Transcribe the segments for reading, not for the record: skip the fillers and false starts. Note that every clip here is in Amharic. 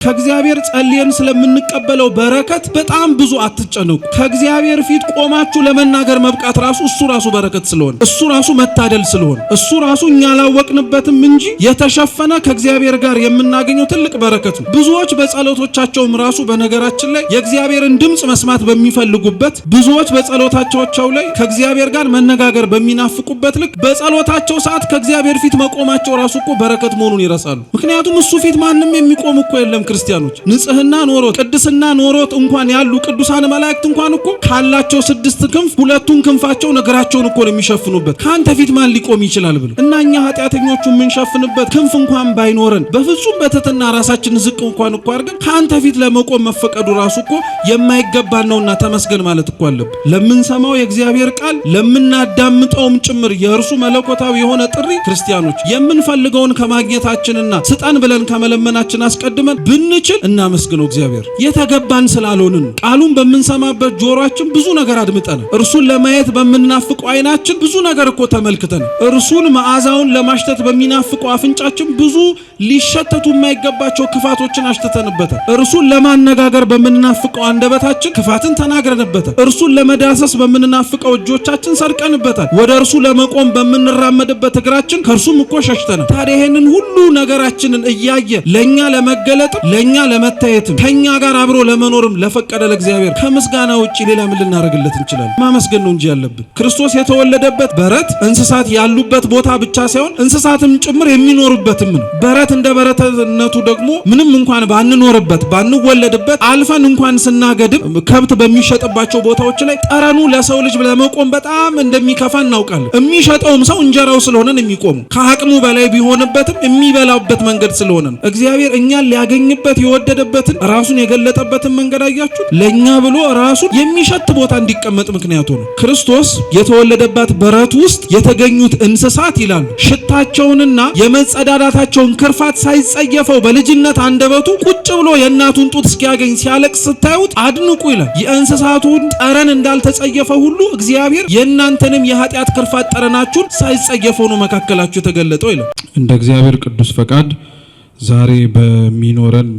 ከእግዚአብሔር ጸልየን ስለምንቀበለው በረከት በጣም ብዙ አትጨነቁ። ከእግዚአብሔር ፊት ቆማችሁ ለመናገር መብቃት እሱ ራሱ በረከት ስለሆነ እሱ ራሱ መታደል ስለሆነ እሱ ራሱ እኛ አላወቅንበትም እንጂ የተሸፈነ ከእግዚአብሔር ጋር የምናገኘው ትልቅ በረከት ነው። ብዙዎች በጸሎቶቻቸውም ራሱ በነገራችን ላይ የእግዚአብሔርን ድምጽ መስማት በሚፈልጉበት ብዙዎች በጸሎታቸው ላይ ከእግዚአብሔር ጋር መነጋገር በሚናፍቁበት ልክ በጸሎታቸው ሰዓት ከእግዚአብሔር ፊት መቆማቸው ራሱ እኮ በረከት መሆኑን ይረሳሉ። ምክንያቱም እሱ ፊት ማንም የሚቆም እኮ የለም። ክርስቲያኖች ንጽህና ኖሮት ቅድስና ኖሮት እንኳን ያሉ ቅዱሳን መላእክት እንኳን እኮ ካላቸው 6 ክንፍ 2ቱን ክንፋቸው ነገራቸውን እኮ ነው የሚሸፍኑበት። ካንተ ፊት ማን ሊቆም ይችላል ብሎ እና እኛ ኃጢአተኞቹ የምንሸፍንበት ክንፍ እንኳን ባይኖረን በፍጹም በትህትና ራሳችን ዝቅ እንኳን እኮ አድርገን ካንተ ፊት ለመቆም መፈቀዱ ራሱ እኮ የማይገባን ነውና ተመስገን ማለት እኮ አለብን። ለምንሰማው የእግዚአብሔር ቃል ለምናዳምጠውም ጭምር የእርሱ መለኮታዊ የሆነ ጥሪ ክርስቲያኖች የምንፈልገውን ከማግኘታችንና ስጠን ብለን ከመለመናችን አስቀድመን ብንችል እናመስግነው። እግዚአብሔር የተገባን ስላልሆንን ቃሉን በምንሰማበት ጆሮአችን ብዙ ነገር አድምጠን እርሱን ለማየት በምንናፍቀው አይናችን ብዙ ነገር እኮ ተመልክተን እርሱን መዓዛውን ለማሽተት በሚናፍቀው አፍንጫችን ብዙ ሊሸተቱ የማይገባቸው ክፋቶችን አሽተተንበታል። እርሱን ለማነጋገር በምንናፍቀው አንደበታችን ክፋትን ተናግረንበታል። እርሱን ለመዳሰስ በምንናፍቀው እጆቻችን ሰርቀንበታል። ወደ እርሱ ለመቆም በምንራመድበት እግራችን ከእርሱም እኮ ሸሽተናል። ታዲያ ይሄንን ሁሉ ነገራችንን እያየ ለኛ ለመገለጥ ለኛ ለመታየትም ከኛ ጋር አብሮ ለመኖርም ለፈቀደ ለእግዚአብሔር ከምስጋና ውጪ ሌላ ምን ልናደርግለት እንችላለን? ማመስገን ነው እንጂ ያለብን። ክርስቶስ የተወለደበት በረት እንስሳት ያሉበት ቦታ ብቻ ሳይሆን እንስሳትም ጭምር የሚኖሩበትም ነው። በረት እንደ በረትነቱ ደግሞ ምንም እንኳን ባንኖርበት ባንወለድበት አልፈን እንኳን ስናገድም ከብት በሚሸጥባቸው ቦታዎች ላይ ጠረኑ ለሰው ልጅ ለመቆም በጣም እንደሚከፋ እናውቃለን። የሚሸጠውም ሰው እንጀራው ስለሆነ ነው የሚቆመው። ከአቅሙ በላይ ቢሆንበትም የሚበላበት መንገድ ስለሆነ ነው። እግዚአብሔር እኛን ሊያገኝበት የወደደበትን ራሱን የገለጠበትን መንገድ አያችሁ። ለኛ ብሎ ራሱን የሚሸት ቦታ እንዲቀመጥ ምክንያቱ ነው። ክርስቶስ የተወለደባት በረት ውስጥ የተገኙት እንስሳት ይላሉ ሽታቸውንና የመጸዳዳታቸውን ክርፋት ሳይጸየፈው በልጅነት አንደበቱ ቁጭ ብሎ የእናቱን ጡት እስኪያገኝ ሲያለቅስ ስታዩት አድንቁ ይላል። የእንስሳቱን ጠረን እንዳልተጸየፈ ሁሉ እግዚአብሔር የእናንተንም የኃጢአት ክርፋት ጠረናችሁን ሳይጸየፈው ነው መካከላችሁ የተገለጠው ይላል። እንደ እግዚአብሔር ቅዱስ ፈቃድ ዛሬ በሚኖረን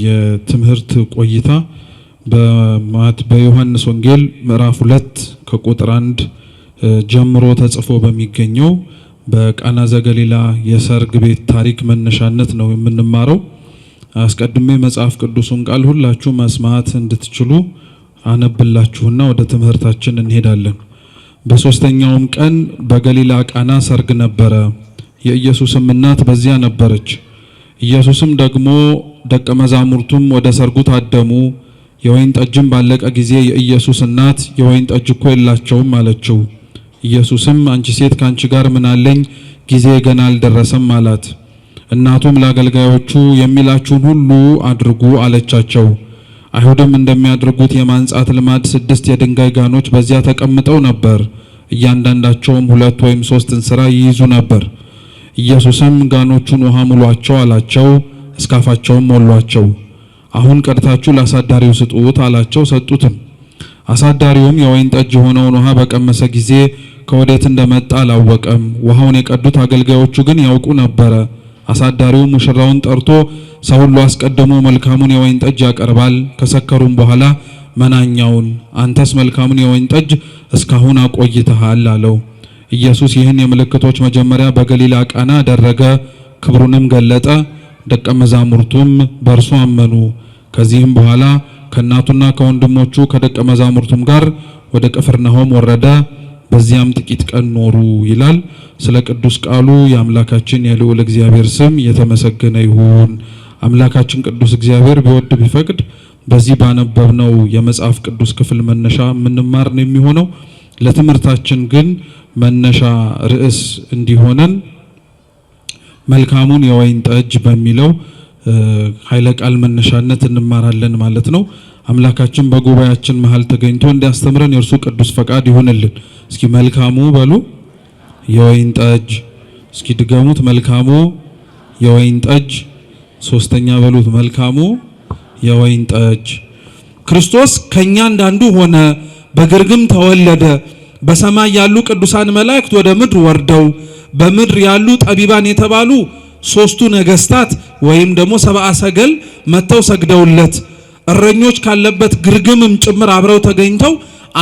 የትምህርት ቆይታ በዮሐንስ ወንጌል ምዕራፍ 2 ከቁጥር 1 ጀምሮ ተጽፎ በሚገኘው በቃና ዘገሊላ የሰርግ ቤት ታሪክ መነሻነት ነው የምንማረው። አስቀድሜ መጽሐፍ ቅዱስን ቃል ሁላችሁ መስማት እንድትችሉ አነብላችሁና ወደ ትምህርታችን እንሄዳለን። በሶስተኛውም ቀን በገሊላ ቃና ሰርግ ነበረ። የኢየሱስም እናት በዚያ ነበረች። ኢየሱስም ደግሞ ደቀ መዛሙርቱም ወደ ሰርጉ ታደሙ። የወይን ጠጅም ባለቀ ጊዜ የኢየሱስ እናት የወይን ጠጅ እኮ የላቸውም አለችው። ኢየሱስም አንቺ ሴት ካንቺ ጋር ምን አለኝ? ጊዜ ገና አልደረሰም አላት። እናቱም ለአገልጋዮቹ የሚላችሁን ሁሉ አድርጉ አለቻቸው። አይሁድም እንደሚያደርጉት የማንጻት ልማድ 6 የድንጋይ ጋኖች በዚያ ተቀምጠው ነበር። እያንዳንዳቸውም 2 ወይም 3 እንስራ ይይዙ ነበር። ኢየሱስም ጋኖቹን ውሃ ሙሏቸው አላቸው። እስካፋቸውም ሞሏቸው። አሁን ቀድታችሁ ለአሳዳሪው ስጡት አላቸው። ሰጡትም። አሳዳሪውም የወይን ጠጅ የሆነውን ውሃ በቀመሰ ጊዜ ከወዴት እንደመጣ አላወቀም። ውሃውን የቀዱት አገልጋዮቹ ግን ያውቁ ነበረ። አሳዳሪው ሙሽራውን ጠርቶ ሰው ሁሉ አስቀድሞ መልካሙን የወይን ጠጅ ያቀርባል፣ ከሰከሩም በኋላ መናኛውን፣ አንተስ መልካሙን የወይን ጠጅ እስካሁን አቆይተሃል አለው። ኢየሱስ ይህን የምልክቶች መጀመሪያ በገሊላ ቃና አደረገ፣ ክብሩንም ገለጠ። ደቀ መዛሙርቱም በእርሱ አመኑ። ከዚህም በኋላ ከእናቱና ከወንድሞቹ ከደቀ መዛሙርቱም ጋር ወደ ቅፍርናሆም ወረደ። በዚያም ጥቂት ቀን ኖሩ ይላል። ስለ ቅዱስ ቃሉ የአምላካችን የልዑል እግዚአብሔር ስም የተመሰገነ ይሁን። አምላካችን ቅዱስ እግዚአብሔር ቢወድ ቢፈቅድ በዚህ ባነበብነው የመጽሐፍ ቅዱስ ክፍል መነሻ የምንማር ነው የሚሆነው። ለትምህርታችን ግን መነሻ ርዕስ እንዲሆነን መልካሙን የወይን ጠጅ በሚለው ኃይለ ቃል መነሻነት እንማራለን ማለት ነው። አምላካችን በጉባኤያችን መሃል ተገኝቶ እንዲያስተምረን የእርሱ ቅዱስ ፈቃድ ይሁንልን። እስኪ መልካሙ በሉ የወይን ጠጅ። እስኪ ድገሙት፣ መልካሙ የወይን ጠጅ። ሶስተኛ በሉት፣ መልካሙ የወይን ጠጅ። ክርስቶስ ከኛ እንዳንዱ ሆነ፣ በግርግም ተወለደ። በሰማይ ያሉ ቅዱሳን መላእክት ወደ ምድር ወርደው በምድር ያሉ ጠቢባን የተባሉ 3ቱ ነገስታት ወይም ደግሞ ሰብአ ሰገል መተው ሰግደውለት እረኞች ካለበት ግርግምም ጭምር አብረው ተገኝተው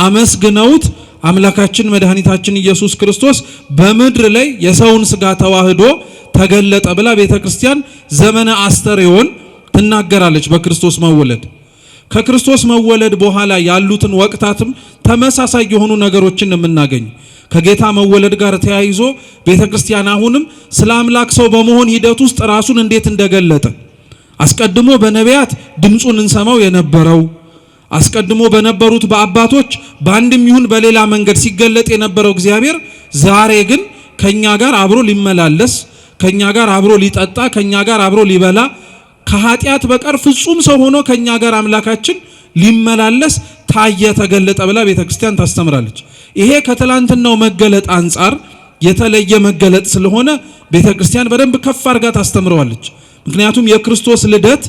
አመስግነውት አምላካችን መድኃኒታችን ኢየሱስ ክርስቶስ በምድር ላይ የሰውን ሥጋ ተዋህዶ ተገለጠ ብላ ቤተክርስቲያን ዘመነ አስተርእዮን ትናገራለች። በክርስቶስ መወለድ ከክርስቶስ መወለድ በኋላ ያሉትን ወቅታትም ተመሳሳይ የሆኑ ነገሮችን የምናገኝ ከጌታ መወለድ ጋር ተያይዞ ቤተክርስቲያን አሁንም ስለ አምላክ ሰው በመሆን ሂደት ውስጥ ራሱን እንዴት እንደገለጠ አስቀድሞ በነቢያት ድምጹን እንሰማው የነበረው አስቀድሞ በነበሩት በአባቶች በአንድም ይሁን በሌላ መንገድ ሲገለጥ የነበረው እግዚአብሔር ዛሬ ግን ከኛ ጋር አብሮ ሊመላለስ ከኛ ጋር አብሮ ሊጠጣ ከኛ ጋር አብሮ ሊበላ ከኃጢአት በቀር ፍጹም ሰው ሆኖ ከኛ ጋር አምላካችን ሊመላለስ ታየ ተገለጠ ብላ ቤተክርስቲያን ታስተምራለች። ይሄ ከትላንትናው መገለጥ አንጻር የተለየ መገለጥ ስለሆነ ቤተክርስቲያን በደንብ ከፍ አድርጋ ታስተምረዋለች። ምክንያቱም የክርስቶስ ልደት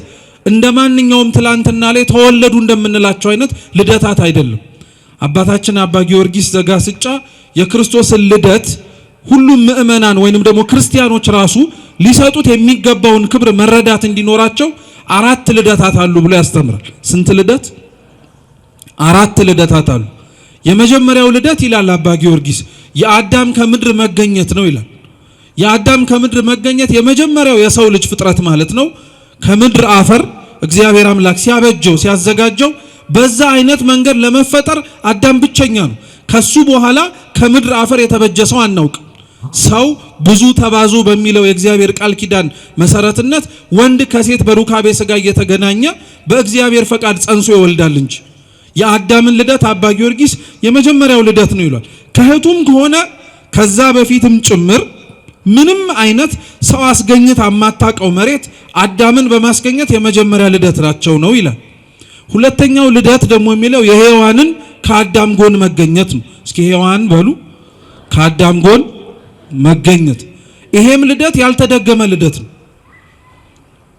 እንደማንኛውም ትላንትና ላይ ተወለዱ እንደምንላቸው አይነት ልደታት አይደለም። አባታችን አባ ጊዮርጊስ ዘጋስጫ የክርስቶስን ልደት ሁሉም ምእመናን ወይንም ደግሞ ክርስቲያኖች ራሱ ሊሰጡት የሚገባውን ክብር መረዳት እንዲኖራቸው 4 ልደታት አሉ ብሎ ያስተምራል። ስንት ልደት? 4 ልደታት አሉ። የመጀመሪያው ልደት ይላል አባ ጊዮርጊስ የአዳም ከምድር መገኘት ነው ይላል። የአዳም ከምድር መገኘት የመጀመሪያው የሰው ልጅ ፍጥረት ማለት ነው። ከምድር አፈር እግዚአብሔር አምላክ ሲያበጀው ሲያዘጋጀው በዛ አይነት መንገድ ለመፈጠር አዳም ብቸኛ ነው። ከሱ በኋላ ከምድር አፈር የተበጀ ሰው አናውቅ። ሰው ብዙ ተባዙ በሚለው የእግዚአብሔር ቃል ኪዳን መሰረትነት ወንድ ከሴት በሩካቤ ሥጋ እየተገናኘ በእግዚአብሔር ፈቃድ ጸንሶ ይወልዳል እንጂ የአዳምን ልደት አባ ጊዮርጊስ የመጀመሪያው ልደት ነው ይሏል። ከህቱም ከሆነ ከዛ በፊትም ጭምር ምንም አይነት ሰው አስገኝት አማታቀው መሬት አዳምን በማስገኘት የመጀመሪያ ልደት ናቸው ነው ይላል። ሁለተኛው ልደት ደግሞ የሚለው የሔዋንን ከአዳም ጎን መገኘት ነው። እስኪ ሔዋን በሉ ከአዳም ጎን መገኘት። ይሄም ልደት ያልተደገመ ልደት ነው።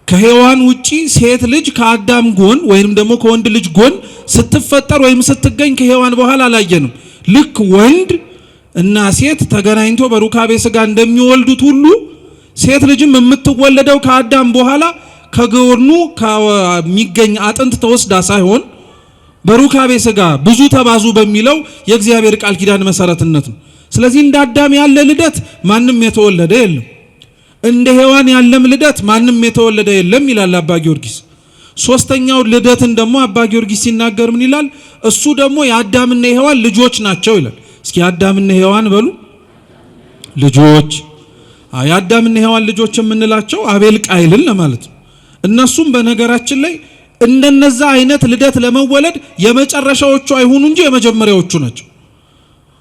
ከሔዋን ውጪ ሴት ልጅ ከአዳም ጎን ወይንም ደግሞ ከወንድ ልጅ ጎን ስትፈጠር ወይም ስትገኝ ከሔዋን በኋላ አላየንም። ልክ ወንድ እና ሴት ተገናኝቶ በሩካቤ ሥጋ እንደሚወልዱት ሁሉ ሴት ልጅም የምትወለደው ከአዳም በኋላ ከጎኑ ከሚገኝ አጥንት ተወስዳ ሳይሆን በሩካቤ ሥጋ ብዙ ተባዙ በሚለው የእግዚአብሔር ቃል ኪዳን መሰረትነት ነው። ስለዚህ እንደ አዳም ያለ ልደት ማንም የተወለደ የለም። እንደ ሔዋን ያለም ልደት ማንም የተወለደ የለም ይላል አባ ጊዮርጊስ። ሶስተኛው ልደትን ደግሞ አባ ጊዮርጊስ ሲናገር ምን ይላል? እሱ ደግሞ የአዳምና የሔዋን ልጆች ናቸው ይላል። እስኪ አዳምና ሔዋን በሉ ልጆች። የአዳምና ሔዋን ልጆች የምንላቸው አቤል ቃይልን ለማለት ነው። እነሱም በነገራችን ላይ እንደነዛ አይነት ልደት ለመወለድ የመጨረሻዎቹ አይሆኑ እንጂ የመጀመሪያዎቹ ናቸው።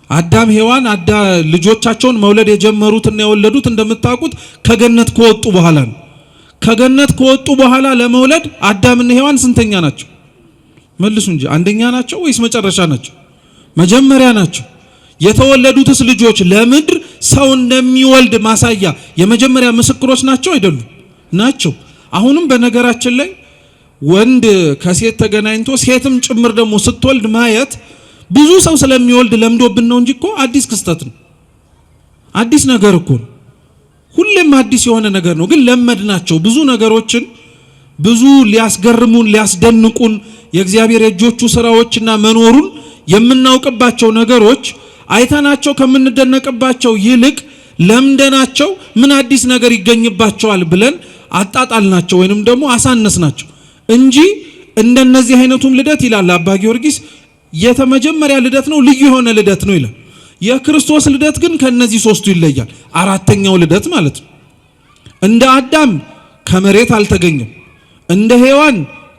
አዳም ሔዋን ልጆቻቸውን መውለድ የጀመሩትና የወለዱት እንደምታውቁት ከገነት ከወጡ በኋላ ነው። ከገነት ከወጡ በኋላ ለመውለድ አዳምና ሔዋን ስንተኛ ናቸው? መልሱ እንጂ አንደኛ ናቸው ወይስ መጨረሻ ናቸው? መጀመሪያ ናቸው። የተወለዱትስ ልጆች ለምድር ሰው እንደሚወልድ ማሳያ የመጀመሪያ ምስክሮች ናቸው አይደሉም? ናቸው። አሁንም በነገራችን ላይ ወንድ ከሴት ተገናኝቶ ሴትም ጭምር ደግሞ ስትወልድ ማየት ብዙ ሰው ስለሚወልድ ለምዶብን ነው እንጂ እኮ አዲስ ክስተት ነው። አዲስ ነገር እኮ ነው። ሁሌም አዲስ የሆነ ነገር ነው። ግን ለመድናቸው ብዙ ነገሮችን ብዙ ሊያስገርሙን ሊያስደንቁን የእግዚአብሔር የእጆቹ ስራዎችና መኖሩን የምናውቅባቸው ነገሮች አይተናቸው ከምንደነቅባቸው ይልቅ ለምደናቸው ምን አዲስ ነገር ይገኝባቸዋል ብለን አጣጣልናቸው ወይንም ደግሞ አሳነስናቸው እንጂ እንደነዚህ አይነቱም ልደት ይላል አባ ጊዮርጊስ የተመጀመሪያ ልደት ነው፣ ልዩ የሆነ ልደት ነው ይላል። የክርስቶስ ልደት ግን ከነዚህ ሶስቱ ይለያል። አራተኛው ልደት ማለት ነው። እንደ አዳም ከመሬት አልተገኘም፣ እንደ ሔዋን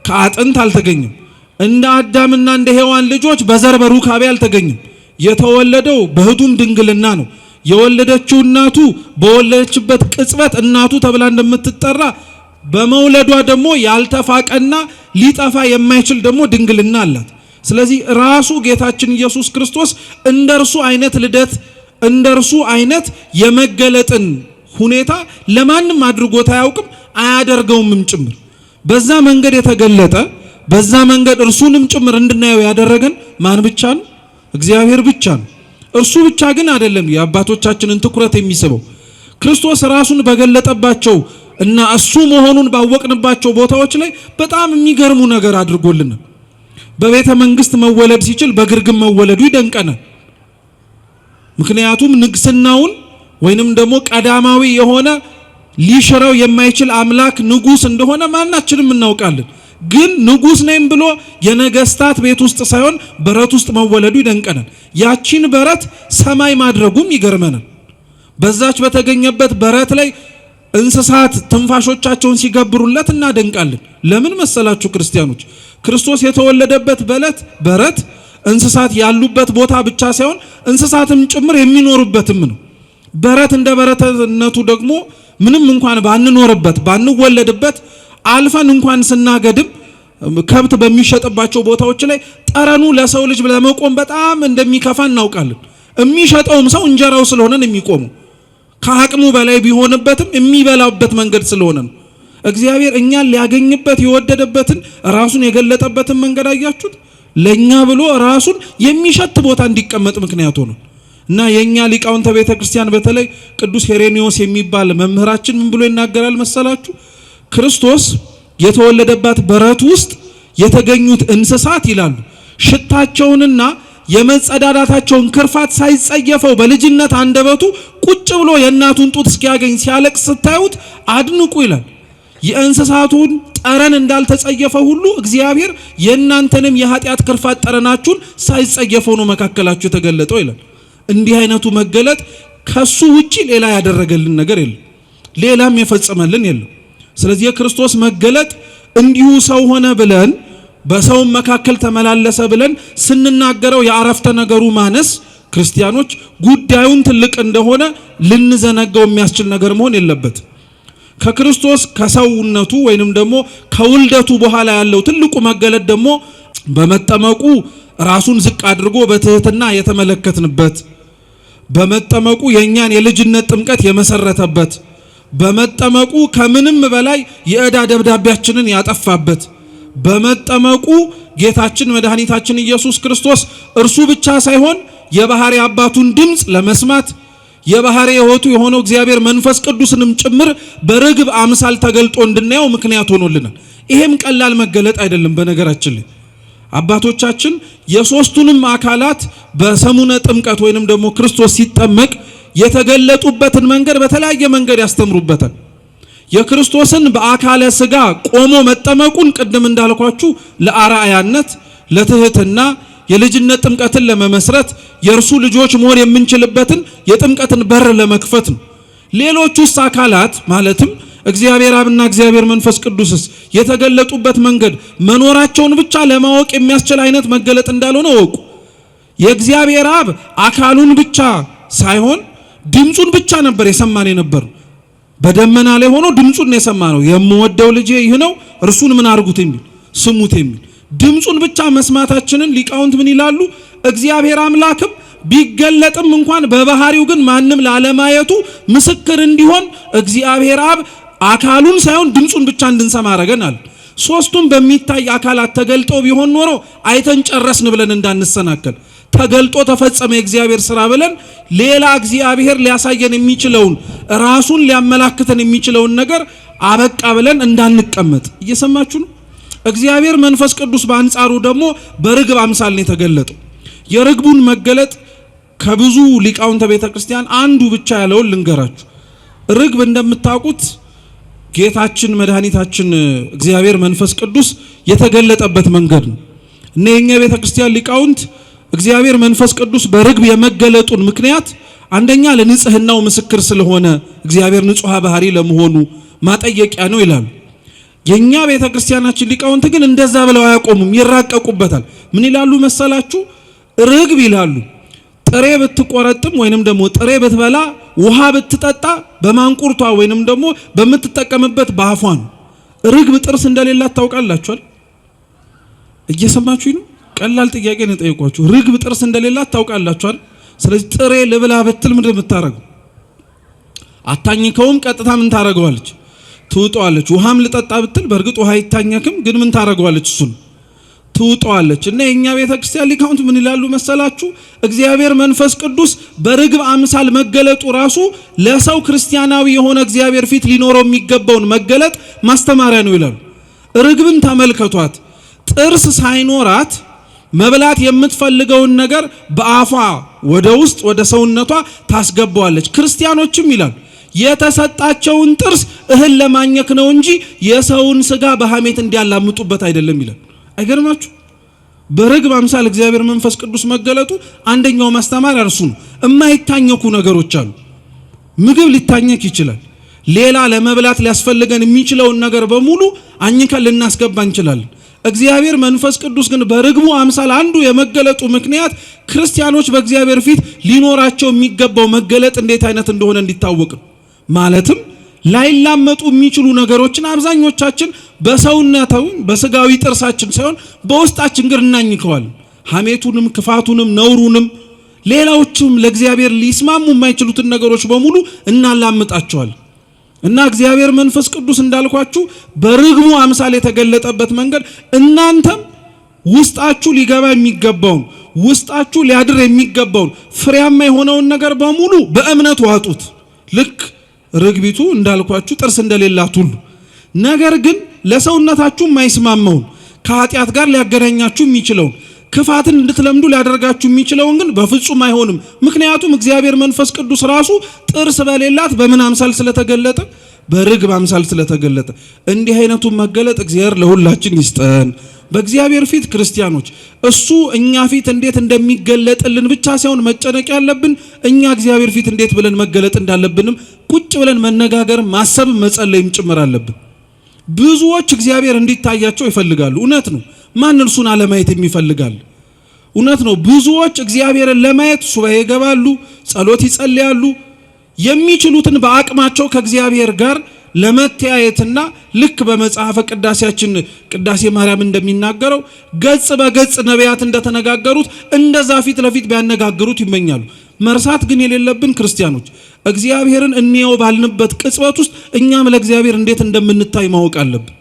ከአጥንት አልተገኘም፣ እንደ አዳምና እንደ ሔዋን ልጆች በዘር በሩካቤ አልተገኘም። የተወለደው በህቱም ድንግልና ነው። የወለደችው እናቱ በወለደችበት ቅጽበት እናቱ ተብላ እንደምትጠራ በመውለዷ ደግሞ ያልተፋቀና ሊጠፋ የማይችል ደግሞ ድንግልና አላት። ስለዚህ ራሱ ጌታችን ኢየሱስ ክርስቶስ እንደርሱ አይነት ልደት እንደርሱ አይነት የመገለጥን ሁኔታ ለማንም አድርጎት አያውቅም፣ አያደርገውምም ጭምር። በዛ መንገድ የተገለጠ በዛ መንገድ እርሱንም ጭምር እንድናየው ያደረገን ማን ብቻ ነው? እግዚአብሔር ብቻ ነው። እርሱ ብቻ ግን አይደለም የአባቶቻችንን ትኩረት የሚስበው። ክርስቶስ ራሱን በገለጠባቸው እና እሱ መሆኑን ባወቅንባቸው ቦታዎች ላይ በጣም የሚገርሙ ነገር አድርጎልናል። በቤተ መንግስት መወለድ ሲችል በግርግም መወለዱ ይደንቀናል። ምክንያቱም ንግስናውን ወይንም ደግሞ ቀዳማዊ የሆነ ሊሽረው የማይችል አምላክ ንጉስ እንደሆነ ማናችንም እናውቃለን። ግን ንጉስ ነኝ ብሎ የነገስታት ቤት ውስጥ ሳይሆን በረት ውስጥ መወለዱ ይደንቀናል። ያቺን በረት ሰማይ ማድረጉም ይገርመናል። በዛች በተገኘበት በረት ላይ እንስሳት ትንፋሾቻቸውን ሲገብሩለት እናደንቃለን። ለምን መሰላችሁ ክርስቲያኖች? ክርስቶስ የተወለደበት በረት እንስሳት ያሉበት ቦታ ብቻ ሳይሆን እንስሳትም ጭምር የሚኖሩበትም ነው። በረት እንደ በረትነቱ ደግሞ ምንም እንኳን ባንኖርበት ባንወለድበት አልፈን እንኳን ስናገድም ከብት በሚሸጥባቸው ቦታዎች ላይ ጠረኑ ለሰው ልጅ ለመቆም በጣም እንደሚከፋ እናውቃለን። የሚሸጠውም ሰው እንጀራው ስለሆነ ነው የሚቆመው። ከአቅሙ በላይ ቢሆንበትም የሚበላበት መንገድ ስለሆነ ነው። እግዚአብሔር እኛን ሊያገኝበት የወደደበትን ራሱን የገለጠበትን መንገድ አያችሁት? ለኛ ብሎ ራሱን የሚሸት ቦታ እንዲቀመጥ ምክንያት ሆነ እና የኛ ሊቃውንተ ቤተ ክርስቲያን በተለይ ቅዱስ ሄሬኒዮስ የሚባል መምህራችን ምን ብሎ ይናገራል መሰላችሁ? ክርስቶስ የተወለደባት በረት ውስጥ የተገኙት እንስሳት ይላሉ ሽታቸውንና የመጸዳዳታቸውን ክርፋት ሳይጸየፈው በልጅነት አንደበቱ ቁጭ ብሎ የእናቱን ጡት እስኪያገኝ ሲያለቅስ ስታዩት አድንቁ ይላል። የእንስሳቱን ጠረን እንዳልተጸየፈ ሁሉ እግዚአብሔር የእናንተንም የኃጢአት ክርፋት ጠረናችሁን ሳይጸየፈው ነው መካከላችሁ የተገለጠው ይላል። እንዲህ አይነቱ መገለጥ ከሱ ውጪ ሌላ ያደረገልን ነገር የለም፣ ሌላም የፈጸመልን የለም። ስለዚህ የክርስቶስ መገለጥ እንዲሁ ሰው ሆነ ብለን በሰው መካከል ተመላለሰ ብለን ስንናገረው የአረፍተ ነገሩ ማነስ ክርስቲያኖች ጉዳዩን ትልቅ እንደሆነ ልንዘነጋው የሚያስችል ነገር መሆን የለበት። ከክርስቶስ ከሰውነቱ ወይንም ደግሞ ከውልደቱ በኋላ ያለው ትልቁ መገለጥ ደግሞ በመጠመቁ ራሱን ዝቅ አድርጎ በትህትና የተመለከትንበት፣ በመጠመቁ የኛን የልጅነት ጥምቀት የመሰረተበት፣ በመጠመቁ ከምንም በላይ የዕዳ ደብዳቤያችንን ያጠፋበት፣ በመጠመቁ ጌታችን መድኃኒታችን ኢየሱስ ክርስቶስ እርሱ ብቻ ሳይሆን የባህሪ አባቱን ድምፅ ለመስማት የባህሪ ሕይወቱ የሆነው እግዚአብሔር መንፈስ ቅዱስንም ጭምር በርግብ አምሳል ተገልጦ እንድናየው ምክንያት ሆኖልናል። ይሄም ቀላል መገለጥ አይደለም። በነገራችን ላይ አባቶቻችን የሶስቱንም አካላት በሰሙነ ጥምቀት ወይንም ደግሞ ክርስቶስ ሲጠመቅ የተገለጡበትን መንገድ በተለያየ መንገድ ያስተምሩበታል። የክርስቶስን በአካለ ሥጋ ቆሞ መጠመቁን ቅድም እንዳልኳችሁ ለአርአያነት ለትህትና የልጅነት ጥምቀትን ለመመስረት የእርሱ ልጆች መሆን የምንችልበትን የጥምቀትን በር ለመክፈት ነው። ሌሎቹስ አካላት ማለትም እግዚአብሔር አብና እግዚአብሔር መንፈስ ቅዱስስ የተገለጡበት መንገድ መኖራቸውን ብቻ ለማወቅ የሚያስችል አይነት መገለጥ እንዳልሆነ ወቁ። የእግዚአብሔር አብ አካሉን ብቻ ሳይሆን ድምጹን ብቻ ነበር የሰማን የነበር። በደመና ላይ ሆኖ ድምጹን የሰማነው የምወደው ልጄ ይህ ነው እርሱን ምን አርጉት የሚል ስሙት የሚል ድምጹን ብቻ መስማታችንን ሊቃውንት ምን ይላሉ? እግዚአብሔር አምላክም ቢገለጥም እንኳን በባህሪው ግን ማንም ላለማየቱ ምስክር እንዲሆን እግዚአብሔር አብ አካሉን ሳይሆን ድምጹን ብቻ እንድንሰማ አረገናል። ሶስቱም በሚታይ አካላት ተገልጦ ቢሆን ኖሮ አይተን ጨረስን ብለን እንዳንሰናከል ተገልጦ ተፈጸመ የእግዚአብሔር ሥራ ብለን ሌላ እግዚአብሔር ሊያሳየን የሚችለውን ራሱን ሊያመላክተን የሚችለውን ነገር አበቃ ብለን እንዳንቀመጥ እየሰማችሁ ነው። እግዚአብሔር መንፈስ ቅዱስ በአንጻሩ ደግሞ በርግብ አምሳል ነው የተገለጠው። የርግቡን መገለጥ ከብዙ ሊቃውንተ ቤተ ክርስቲያን አንዱ ብቻ ያለውን ልንገራችሁ። ርግብ እንደምታውቁት ጌታችን መድኃኒታችን እግዚአብሔር መንፈስ ቅዱስ የተገለጠበት መንገድ ነው እና የኛ ቤተ ክርስቲያን ሊቃውንት እግዚአብሔር መንፈስ ቅዱስ በርግብ የመገለጡን ምክንያት አንደኛ ለንጽህናው ምስክር ስለሆነ እግዚአብሔር ንጹሕ ባህሪ ለመሆኑ ማጠየቂያ ነው ይላሉ። የኛ ቤተ ክርስቲያናችን ሊቃውንት ግን እንደዛ ብለው አያቆሙም፣ ይራቀቁበታል። ምን ይላሉ መሰላችሁ? ርግብ ይላሉ ጥሬ ብትቆረጥም ወይንም ደግሞ ጥሬ ብትበላ ውሃ ብትጠጣ በማንቁርቷ ወይንም ደግሞ በምትጠቀምበት በአፏ ነው። ርግብ ጥርስ እንደሌላት ታውቃላችኋል? እየሰማችሁ ነው? ቀላል ጥያቄ ነው ጠይቋችሁ። ርግብ ጥርስ እንደሌላት ታውቃላችኋል? ስለዚህ ጥሬ ልብላ ብትል ምንድን የምታረገው? አታኝከውም። ቀጥታ ምን ታረገዋለች? ትውጠዋለች። ውሃም ልጠጣ ብትል በእርግጥ ውሃ አይታኘክም፣ ግን ምን ታረገዋለች? እሱን ትውጣለች። እና የኛ ቤተክርስቲያን ሊቃውንት ምን ይላሉ መሰላችሁ? እግዚአብሔር መንፈስ ቅዱስ በርግብ አምሳል መገለጡ ራሱ ለሰው ክርስቲያናዊ የሆነ እግዚአብሔር ፊት ሊኖረው የሚገባውን መገለጥ ማስተማሪያ ነው ይላሉ። ርግብን ተመልከቷት። ጥርስ ሳይኖራት መብላት የምትፈልገውን ነገር በአፏ ወደ ውስጥ ወደ ሰውነቷ ታስገባዋለች። ክርስቲያኖችም ይላሉ የተሰጣቸውን ጥርስ እህል ለማኘክ ነው እንጂ የሰውን ስጋ በሐሜት እንዲያላምጡበት አይደለም ይላል። አይገርማችሁ? በርግብ አምሳል እግዚአብሔር መንፈስ ቅዱስ መገለጡ አንደኛው ማስተማሪያ እርሱ ነው። የማይታኘኩ ነገሮች አሉ። ምግብ ሊታኘክ ይችላል። ሌላ ለመብላት ሊያስፈልገን የሚችለውን ነገር በሙሉ አኝከን ልናስገባ እንችላለን። እግዚአብሔር መንፈስ ቅዱስ ግን በርግቡ አምሳል አንዱ የመገለጡ ምክንያት ክርስቲያኖች በእግዚአብሔር ፊት ሊኖራቸው የሚገባው መገለጥ እንዴት አይነት እንደሆነ እንዲታወቅ ማለትም ላይላመጡ የሚችሉ ነገሮችን አብዛኞቻችን በሰውነታችን በስጋዊ ጥርሳችን ሳይሆን በውስጣችን ግን እናኝከዋለን። ሐሜቱንም፣ ክፋቱንም፣ ነውሩንም ሌላዎችም ለእግዚአብሔር ሊስማሙ የማይችሉትን ነገሮች በሙሉ እናላምጣቸዋለን። እና እግዚአብሔር መንፈስ ቅዱስ እንዳልኳችሁ በርግቡ አምሳል የተገለጠበት መንገድ እናንተም ውስጣችሁ ሊገባ የሚገባውን ውስጣችሁ ሊያድር የሚገባውን ፍሬያማ የሆነውን ነገር በሙሉ በእምነት ዋጡት። ልክ ርግቢቱ እንዳልኳችሁ ጥርስ እንደሌላት ሁሉ ነገር ግን ለሰውነታችሁ የማይስማማውን ከኃጢአት ጋር ሊያገናኛችሁ የሚችለውን ክፋትን እንድትለምዱ ሊያደርጋችሁ የሚችለውን ግን በፍጹም አይሆንም። ምክንያቱም እግዚአብሔር መንፈስ ቅዱስ ራሱ ጥርስ በሌላት በምን አምሳል ስለተገለጠ? በርግብ አምሳል ስለተገለጠ። እንዲህ አይነቱን መገለጥ እግዚአብሔር ለሁላችን ይስጠን። በእግዚአብሔር ፊት ክርስቲያኖች እሱ እኛ ፊት እንዴት እንደሚገለጥልን ብቻ ሳይሆን መጨነቅ ያለብን እኛ እግዚአብሔር ፊት እንዴት ብለን መገለጥ እንዳለብንም ቁጭ ብለን መነጋገር፣ ማሰብ፣ መጸለይም ጭምር አለብን። ብዙዎች እግዚአብሔር እንዲታያቸው ይፈልጋሉ። እውነት ነው። ማን እርሱን አለማየት የሚፈልጋል? እውነት ነው። ብዙዎች እግዚአብሔርን ለማየት ሱባኤ ይገባሉ፣ ጸሎት ይጸልያሉ። የሚችሉትን በአቅማቸው ከእግዚአብሔር ጋር ለመተያየትና ልክ በመጽሐፈ ቅዳሴያችን ቅዳሴ ማርያም እንደሚናገረው ገጽ በገጽ ነቢያት እንደተነጋገሩት እንደዛ ፊት ለፊት ቢያነጋግሩት ይመኛሉ። መርሳት ግን የሌለብን ክርስቲያኖች እግዚአብሔርን እንየው ባልንበት ቅጽበት ውስጥ እኛም ለእግዚአብሔር እንዴት እንደምንታይ ማወቅ አለብን።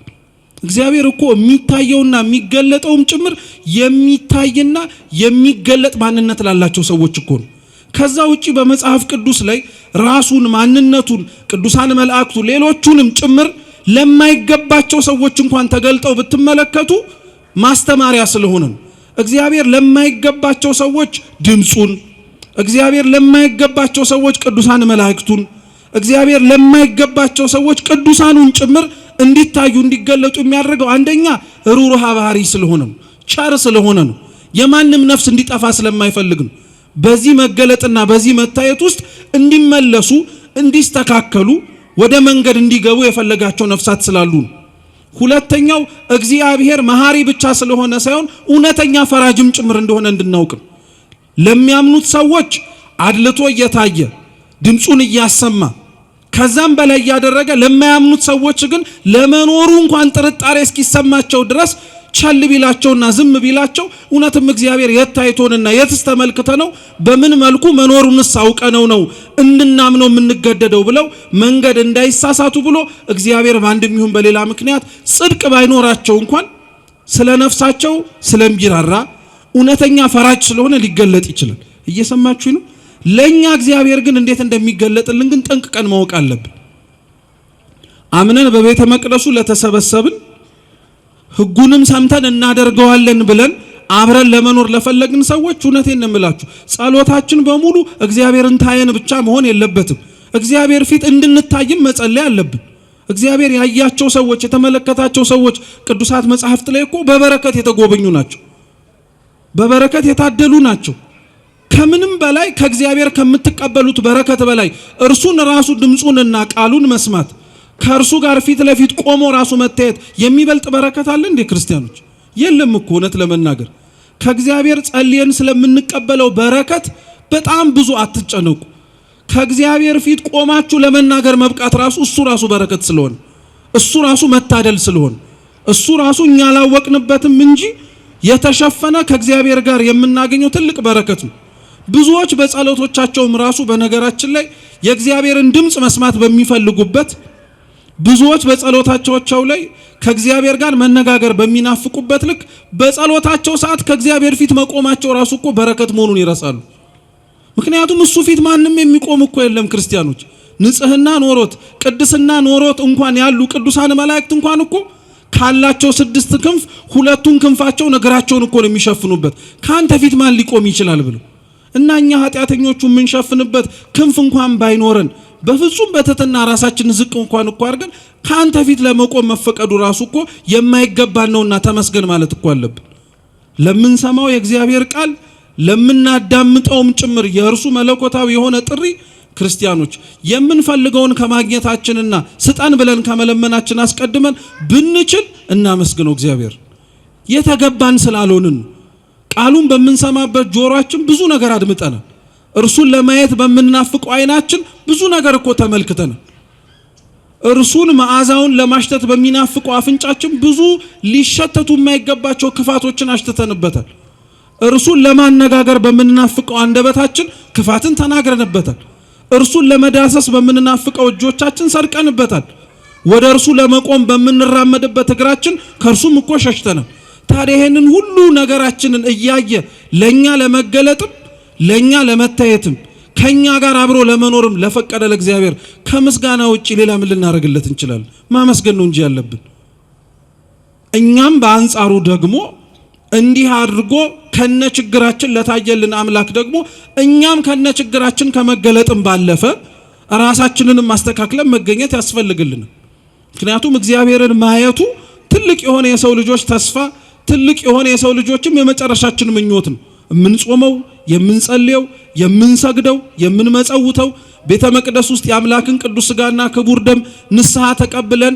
እግዚአብሔር እኮ የሚታየውና የሚገለጠውም ጭምር የሚታይና የሚገለጥ ማንነት ላላቸው ሰዎች እኮ ነው። ከዛ ውጪ በመጽሐፍ ቅዱስ ላይ ራሱን ማንነቱን ቅዱሳን መላእክቱ ሌሎቹንም ጭምር ለማይገባቸው ሰዎች እንኳን ተገልጠው ብትመለከቱ ማስተማሪያ ስለሆነ ነው። እግዚአብሔር ለማይገባቸው ሰዎች ድምጹን፣ እግዚአብሔር ለማይገባቸው ሰዎች ቅዱሳን መላእክቱን፣ እግዚአብሔር ለማይገባቸው ሰዎች ቅዱሳኑን ጭምር እንዲታዩ እንዲገለጡ የሚያደርገው አንደኛ ሩሩሃ ባህሪ ስለሆነ ነው። ቸር ስለሆነ ነው። የማንም ነፍስ እንዲጠፋ ስለማይፈልግ ነው። በዚህ መገለጥና በዚህ መታየት ውስጥ እንዲመለሱ እንዲስተካከሉ ወደ መንገድ እንዲገቡ የፈለጋቸው ነፍሳት ስላሉ ነው። ሁለተኛው እግዚአብሔር መሐሪ ብቻ ስለሆነ ሳይሆን እውነተኛ ፈራጅም ጭምር እንደሆነ እንድናውቅ ነው። ለሚያምኑት ሰዎች አድልቶ እየታየ ድምጹን እያሰማ ከዛም በላይ ያደረገ ለማያምኑት ሰዎች ግን ለመኖሩ እንኳን ጥርጣሬ እስኪሰማቸው ድረስ ቸል ቢላቸውና ዝም ቢላቸው እውነትም እግዚአብሔር የታይቶንና የትስ ተመልክተነው በምን መልኩ መኖሩንስ አውቀነው ነው እንድናምነው የምንገደደው ብለው መንገድ እንዳይሳሳቱ ብሎ እግዚአብሔር በአንድም ይሁን በሌላ ምክንያት ጽድቅ ባይኖራቸው እንኳን ስለ ነፍሳቸው ስለሚራራ እውነተኛ ፈራጅ ስለሆነ ሊገለጥ ይችላል። እየሰማችሁ ነው። ለኛ እግዚአብሔር ግን እንዴት እንደሚገለጥልን ግን ጠንቅቀን ማወቅ አለብን። አምነን በቤተ መቅደሱ ለተሰበሰብን ሕጉንም ሰምተን እናደርገዋለን ብለን አብረን ለመኖር ለፈለግን ሰዎች እውነቴን ነው የምላችሁ ጸሎታችን በሙሉ እግዚአብሔርን ታየን ብቻ መሆን የለበትም። እግዚአብሔር ፊት እንድንታይም መጸለይ አለብን። እግዚአብሔር ያያቸው ሰዎች የተመለከታቸው ሰዎች ቅዱሳት መጻሕፍት ላይ እኮ በበረከት የተጎበኙ ናቸው። በበረከት የታደሉ ናቸው። ከምንም በላይ ከእግዚአብሔር ከምትቀበሉት በረከት በላይ እርሱን ራሱ ድምጹንና ቃሉን መስማት ከእርሱ ጋር ፊት ለፊት ቆሞ ራሱ መታየት የሚበልጥ በረከት አለ እንዴ ክርስቲያኖች? የለም እኮ። እውነት ለመናገር ከእግዚአብሔር ጸልየን ስለምንቀበለው በረከት በጣም ብዙ አትጨነቁ። ከእግዚአብሔር ፊት ቆማችሁ ለመናገር መብቃት ራሱ እሱ ራሱ በረከት ስለሆነ እሱ ራሱ መታደል ስለሆነ እሱ ራሱ እኛ አላወቅንበትም እንጂ የተሸፈነ ከእግዚአብሔር ጋር የምናገኘው ትልቅ በረከት ነው። ብዙዎች በጸሎቶቻቸውም ራሱ በነገራችን ላይ የእግዚአብሔርን ድምጽ መስማት በሚፈልጉበት ብዙዎች በጸሎታቸው ላይ ከእግዚአብሔር ጋር መነጋገር በሚናፍቁበት ልክ በጸሎታቸው ሰዓት ከእግዚአብሔር ፊት መቆማቸው ራሱ እኮ በረከት መሆኑን ይረሳሉ። ምክንያቱም እሱ ፊት ማንም የሚቆም እኮ የለም። ክርስቲያኖች ንጽህና ኖሮት ቅድስና ኖሮት እንኳን ያሉ ቅዱሳን መላእክት እንኳን እኮ ካላቸው 6 ክንፍ 2ቱን ክንፋቸው እግራቸውን እኮ ነው የሚሸፍኑበት። ካንተ ፊት ማን ሊቆም ይችላል ብለው እና እኛ ኃጢአተኞቹ የምንሸፍንበት ክንፍ እንኳን ባይኖረን በፍጹም በትህትና ራሳችን ዝቅ እንኳን እኮ አድርገን ካንተ ፊት ለመቆም መፈቀዱ ራሱ እኮ የማይገባን ነውና ተመስገን ማለት እኮ አለብን። ለምንሰማው የእግዚአብሔር ቃል ለምናዳምጠውም ጭምር የእርሱ መለኮታዊ የሆነ ጥሪ ክርስቲያኖች የምንፈልገውን ከማግኘታችንና ስጠን ብለን ከመለመናችን አስቀድመን ብንችል እናመስግነው እግዚአብሔር። የተገባን ስላልሆንን ቃሉን በምንሰማበት ጆሮአችን ብዙ ነገር አድምጠናል። እርሱን ለማየት በምንናፍቀው አይናችን ብዙ ነገር እኮ ተመልክተናል። እርሱን መዓዛውን ለማሽተት በሚናፍቀው አፍንጫችን ብዙ ሊሸተቱ የማይገባቸው ክፋቶችን አሽተተንበታል። እርሱን ለማነጋገር በምንናፍቀው አንደበታችን ክፋትን ተናግረንበታል። እርሱን ለመዳሰስ በምንናፍቀው እጆቻችን ሰርቀንበታል። ወደ እርሱ ለመቆም በምንራመድበት እግራችን ከእርሱም እኮ ሸሽተናል። ታዲያ ይሄንን ሁሉ ነገራችንን እያየ ለኛ ለመገለጥም ለኛ ለመታየትም ከኛ ጋር አብሮ ለመኖርም ለፈቀደ ለእግዚአብሔር ከምስጋና ውጪ ሌላ ምን ልናደርግለት እንችላለን? ማመስገን ነው እንጂ ያለብን። እኛም በአንጻሩ ደግሞ እንዲህ አድርጎ ከነ ችግራችን ለታየልን አምላክ ደግሞ እኛም ከነ ችግራችን ከመገለጥም ባለፈ ራሳችንንም ማስተካከለን መገኘት ያስፈልግልን። ምክንያቱም እግዚአብሔርን ማየቱ ትልቅ የሆነ የሰው ልጆች ተስፋ፣ ትልቅ የሆነ የሰው ልጆችም የመጨረሻችን ምኞት ነው። የምንጾመው፣ የምንጸልየው፣ የምንሰግደው፣ የምንመጸውተው ቤተ መቅደስ ውስጥ የአምላክን ቅዱስ ሥጋና ክቡር ደም ንስሐ ተቀብለን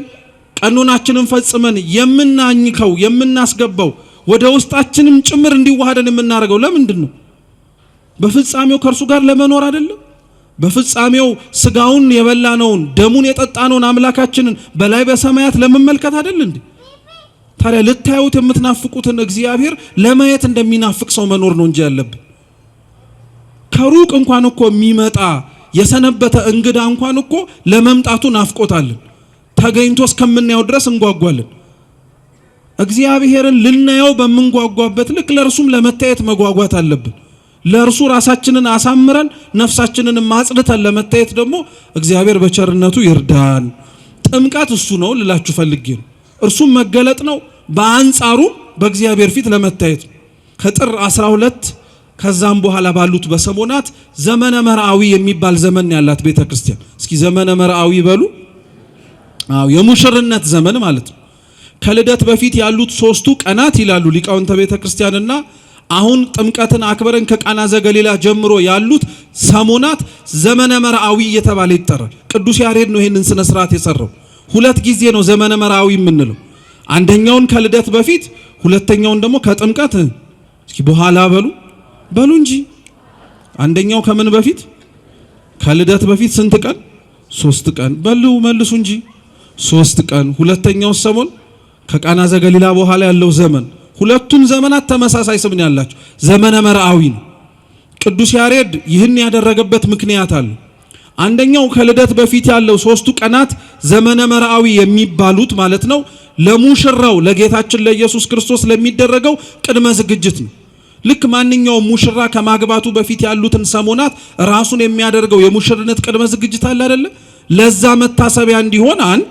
ቀኖናችንን ፈጽመን የምናኝከው የምናስገባው ወደ ውስጣችንም ጭምር እንዲዋሃደን የምናደርገው ለምንድን ነው? በፍጻሜው ከእርሱ ጋር ለመኖር አይደለም? በፍጻሜው ሥጋውን የበላነውን ደሙን የጠጣነውን አምላካችንን በላይ በሰማያት ለመመልከት አይደል እንዴ? ታዲያ ልታዩት የምትናፍቁትን እግዚአብሔር ለማየት እንደሚናፍቅ ሰው መኖር ነው እንጂ ያለብን። ከሩቅ እንኳን እኮ የሚመጣ የሰነበተ እንግዳ እንኳን እኮ ለመምጣቱ ናፍቆታለን። ተገኝቶ እስከምናየው ድረስ እንጓጓለን። እግዚአብሔርን ልናየው በምንጓጓበት ልክ ለእርሱም ለመታየት መጓጓት አለብን። ለእርሱ ራሳችንን አሳምረን ነፍሳችንን ማጽድተን ለመታየት ደግሞ እግዚአብሔር በቸርነቱ ይርዳን። ጥምቀት እሱ ነው ልላችሁ ፈልጌ ነው። እርሱም መገለጥ ነው። በአንጻሩ በእግዚአብሔር ፊት ለመታየት ከጥር 12 ከዛም በኋላ ባሉት በሰሞናት ዘመነ መርዓዊ የሚባል ዘመን ያላት ቤተ ክርስቲያን። እስኪ ዘመነ መርዓዊ በሉ። የሙሽርነት ዘመን ማለት ነው። ከልደት በፊት ያሉት 3ቱ ቀናት ይላሉ ሊቃውንተ ቤተ ክርስቲያንና አሁን ጥምቀትን አክበረን ከቃና ዘገሊላ ጀምሮ ያሉት ሰሞናት ዘመነ መርዓዊ እየተባለ ይጠራል። ቅዱስ ያሬድ ነው ይሄንን ስነ ስርዓት የሰራው። 2 ጊዜ ነው ዘመነ መርዓዊ የምንለው። አንደኛውን ከልደት በፊት፣ ሁለተኛውን ደግሞ ከጥምቀት እስኪ በኋላ በሉ እንጂ። አንደኛው ከምን በፊት? ከልደት በፊት ስንት ቀን? 3 ቀን በሉ መልሱ እንጂ 3 ቀን። ሁለተኛው ሰሞን ከቃና ዘገሊላ በኋላ ያለው ዘመን። ሁለቱም ዘመናት ተመሳሳይ ስም ነው ያላቸው፣ ዘመነ መርዓዊ ነው። ቅዱስ ያሬድ ይህን ያደረገበት ምክንያት አለ። አንደኛው ከልደት በፊት ያለው 3ቱ ቀናት ዘመነ መርዓዊ የሚባሉት ማለት ነው ለሙሽራው ለጌታችን ለኢየሱስ ክርስቶስ ለሚደረገው ቅድመ ዝግጅት ነው። ልክ ማንኛውም ሙሽራ ከማግባቱ በፊት ያሉትን ሰሞናት ራሱን የሚያደርገው የሙሽርነት ቅድመ ዝግጅት አለ አይደለ? ለዛ መታሰቢያ እንዲሆን አንድ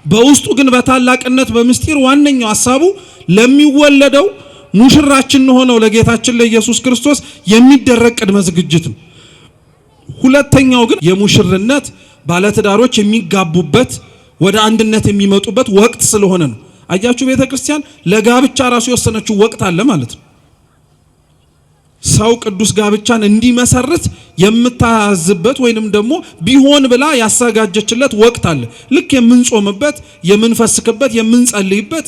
በውስጡ ግን በታላቅነት በምስጢር ዋነኛው ሐሳቡ ለሚወለደው ሙሽራችን ሆነው ለጌታችን ለኢየሱስ ክርስቶስ የሚደረግ ቅድመ ዝግጅት ነው። ሁለተኛው ግን የሙሽርነት ባለትዳሮች የሚጋቡበት ወደ አንድነት የሚመጡበት ወቅት ስለሆነ ነው። አያችሁ ቤተ ክርስቲያን ለጋብቻ ራሱ የወሰነችው ወቅት አለ ማለት ነው። ሰው ቅዱስ ጋብቻን እንዲመሰርት የምታዝበት ወይንም ደግሞ ቢሆን ብላ ያዘጋጀችለት ወቅት አለ። ልክ የምንጾምበት፣ የምንፈስክበት፣ የምንጸልይበት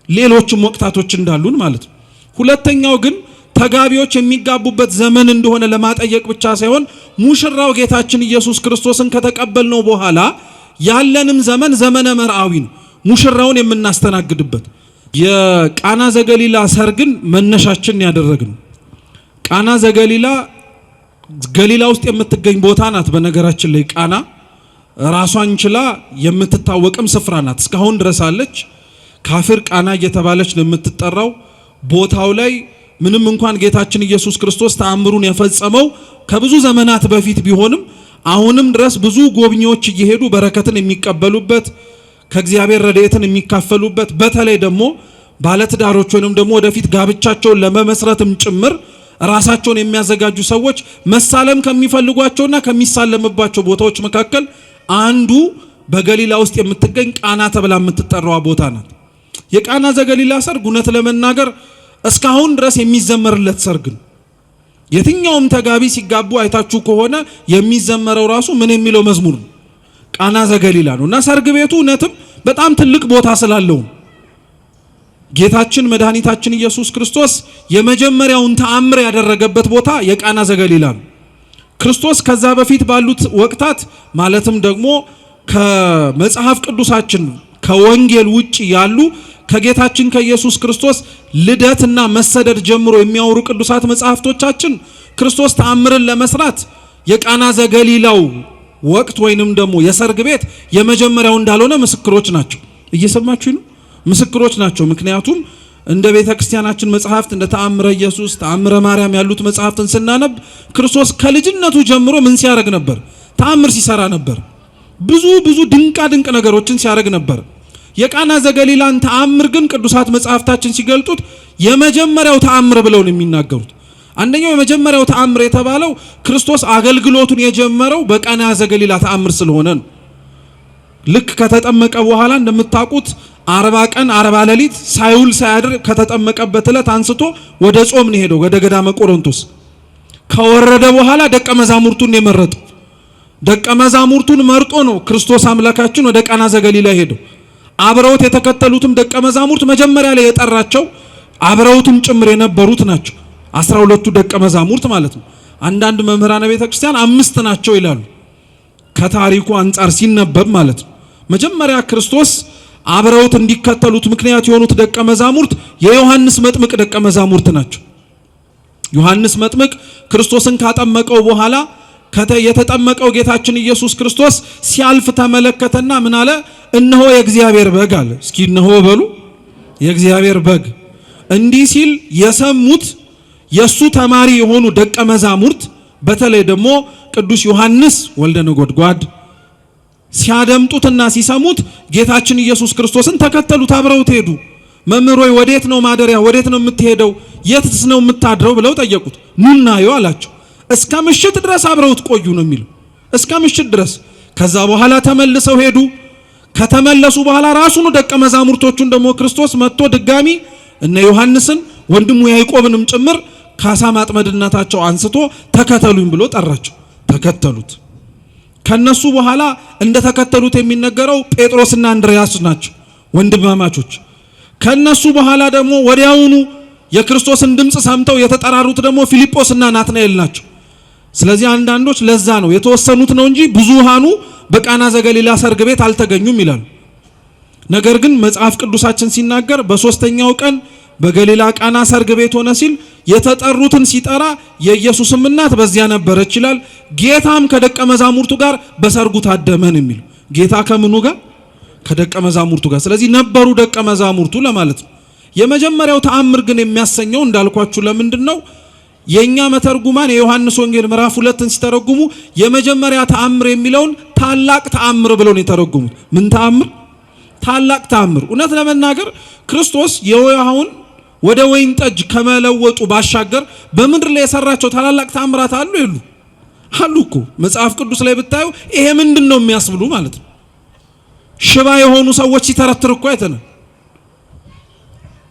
ሌሎችም ወቅታቶች እንዳሉን ማለት ነው። ሁለተኛው ግን ተጋቢዎች የሚጋቡበት ዘመን እንደሆነ ለማጠየቅ ብቻ ሳይሆን ሙሽራው ጌታችን ኢየሱስ ክርስቶስን ከተቀበልነው በኋላ ያለንም ዘመን ዘመነ መርዓዊ ነው። ሙሽራውን የምናስተናግድበት የቃና ዘገሊላ ሰርግን መነሻችን ያደረግነው። ቃና ዘገሊላ ገሊላ ውስጥ የምትገኝ ቦታ ናት። በነገራችን ላይ ቃና ራሷን ችላ የምትታወቅም ስፍራ ናት። እስካሁን ድረስ አለች። ካፍር ቃና እየተባለች ነው የምትጠራው። ቦታው ላይ ምንም እንኳን ጌታችን ኢየሱስ ክርስቶስ ተአምሩን የፈጸመው ከብዙ ዘመናት በፊት ቢሆንም አሁንም ድረስ ብዙ ጎብኚዎች እየሄዱ በረከትን የሚቀበሉበት ከእግዚአብሔር ረድኤትን የሚካፈሉበት በተለይ ደግሞ ባለትዳሮች ወይንም ደግሞ ወደፊት ጋብቻቸውን ለመመስረትም ጭምር ራሳቸውን የሚያዘጋጁ ሰዎች መሳለም ከሚፈልጓቸውና ከሚሳለምባቸው ቦታዎች መካከል አንዱ በገሊላ ውስጥ የምትገኝ ቃና ተብላ የምትጠራው ቦታ ናት። የቃና ዘገሊላ ሰርግ እውነት ለመናገር እስካሁን ድረስ የሚዘመርለት ሰርግ ነው። የትኛውም ተጋቢ ሲጋቡ አይታችሁ ከሆነ የሚዘመረው ራሱ ምን የሚለው መዝሙር ነው? ቃና ዘገሊላ ነው። እና ሰርግ ቤቱ እውነትም በጣም ትልቅ ቦታ ስላለው ጌታችን መድኃኒታችን ኢየሱስ ክርስቶስ የመጀመሪያውን ተአምር ያደረገበት ቦታ የቃና ዘገሊላ ነው። ክርስቶስ ከዛ በፊት ባሉት ወቅታት ማለትም ደግሞ ከመጽሐፍ ቅዱሳችን ከወንጌል ውጪ ያሉ ከጌታችን ከኢየሱስ ክርስቶስ ልደትና መሰደድ ጀምሮ የሚያወሩ ቅዱሳት መጽሐፍቶቻችን ክርስቶስ ተአምርን ለመስራት የቃና ዘገሊላው ወቅት ወይንም ደግሞ የሰርግ ቤት የመጀመሪያው እንዳልሆነ ምስክሮች ናቸው። እየሰማችሁ ነው? ምስክሮች ናቸው። ምክንያቱም እንደ ቤተ ክርስቲያናችን መጽሐፍት እንደ ተአምረ ኢየሱስ፣ ተአምረ ማርያም ያሉት መጽሐፍትን ስናነብ ክርስቶስ ከልጅነቱ ጀምሮ ምን ሲያደርግ ነበር? ተአምር ሲሰራ ነበር። ብዙ ድንቃ ድንቅ ነገሮችን ሲያደርግ ነበር። የቃና ዘገሊላን ተአምር ግን ቅዱሳት መጽሐፍታችን ሲገልጡት የመጀመሪያው ተአምር ብለው ነው የሚናገሩት። አንደኛው የመጀመሪያው ተአምር የተባለው ክርስቶስ አገልግሎቱን የጀመረው በቃና ዘገሊላ ተአምር ስለሆነ ነው። ልክ ከተጠመቀ በኋላ እንደምታውቁት 40 ቀን 40 ሌሊት ሳይውል ሳያድር ከተጠመቀበት ዕለት አንስቶ ወደ ጾም ነው ሄደው ወደ ገዳመ ቆሮንቶስ። ከወረደ በኋላ ደቀ መዛሙርቱን የመረጠ ደቀ መዛሙርቱን መርጦ ነው ክርስቶስ አምላካችን ወደ ቃና ዘገሊላ ሄደው። አብረውት የተከተሉትም ደቀ መዛሙርት መጀመሪያ ላይ የጠራቸው አብረውትም ጭምር የነበሩት ናቸው። 12ቱ ደቀ መዛሙርት ማለት ነው። አንዳንድ መምህራነ ቤተ ክርስቲያን 5 ናቸው ይላሉ፣ ከታሪኩ አንጻር ሲነበብ ማለት ነው። መጀመሪያ ክርስቶስ አብረውት እንዲከተሉት ምክንያት የሆኑት ደቀ መዛሙርት የዮሐንስ መጥምቅ ደቀ መዛሙርት ናቸው። ዮሐንስ መጥምቅ ክርስቶስን ካጠመቀው በኋላ የተጠመቀው ጌታችን ኢየሱስ ክርስቶስ ሲያልፍ ተመለከተና ምን አለ? እነሆ የእግዚአብሔር በግ አለ። እስኪ እነሆ በሉ፣ የእግዚአብሔር በግ። እንዲህ ሲል የሰሙት የሱ ተማሪ የሆኑ ደቀ መዛሙርት በተለይ ደግሞ ቅዱስ ዮሐንስ ወልደ ነጎድጓድ ሲያደምጡትና ሲሰሙት ጌታችን ኢየሱስ ክርስቶስን ተከተሉት፣ አብረውት ሄዱ። መምህር ሆይ ወዴት ነው ማደሪያ? ወዴት ነው የምትሄደው? የትስ ነው የምታድረው? ብለው ጠየቁት። ኑና እዩ አላቸው። እስከ ምሽት ድረስ አብረውት ቆዩ ነው የሚለው፣ እስከ ምሽት ድረስ። ከዛ በኋላ ተመልሰው ሄዱ። ከተመለሱ በኋላ ራሱን ደቀ መዛሙርቶቹን ደግሞ ክርስቶስ መጥቶ ድጋሚ እነ ዮሐንስን ወንድሙ ያዕቆብንም ጭምር ካሳ ማጥመድነታቸው አንስቶ ተከተሉኝ ብሎ ጠራቸው። ተከተሉት። ከነሱ በኋላ እንደ ተከተሉት የሚነገረው ጴጥሮስና አንድሪያስ ናቸው፣ ወንድማማቾች። ከነሱ በኋላ ደግሞ ወዲያውኑ የክርስቶስን ድምፅ ሰምተው የተጠራሩት ደግሞ ፊልጶስና ናትናኤል ናቸው። ስለዚህ አንዳንዶች ለዛ ነው የተወሰኑት ነው እንጂ ብዙሃኑ በቃና ዘገሊላ ሰርግ ቤት አልተገኙም ይላሉ። ነገር ግን መጽሐፍ ቅዱሳችን ሲናገር በሶስተኛው ቀን በገሊላ ቃና ሰርግ ቤት ሆነ ሲል የተጠሩትን ሲጠራ የኢየሱስም እናት በዚያ ነበረች ይላል። ጌታም ከደቀ መዛሙርቱ ጋር በሰርጉ ታደመን የሚል ጌታ ከምኑ ጋር? ከደቀ መዛሙርቱ ጋር። ስለዚህ ነበሩ ደቀ መዛሙርቱ ለማለት ነው። የመጀመሪያው ተአምር ግን የሚያሰኘው እንዳልኳችሁ ለምንድን ነው? የኛ መተርጉማን የዮሐንስ ወንጌል ምዕራፍ 2ን ሲተረጉሙ የመጀመሪያ ተአምር የሚለውን ታላቅ ተአምር ብለው ነው የተረጉሙት። ምን ተአምር? ታላቅ ተአምር። እውነት ለመናገር ክርስቶስ የውሃውን ወደ ወይን ጠጅ ከመለወጡ ባሻገር በምድር ላይ የሰራቸው ታላላቅ ተአምራት አሉ የሉ? አሉ እኮ መጽሐፍ ቅዱስ ላይ ብታዩ ይሄ ምንድን ነው የሚያስብሉ ማለት ነው። ሽባ የሆኑ ሰዎች ሲተረትር እኮ አይተናል።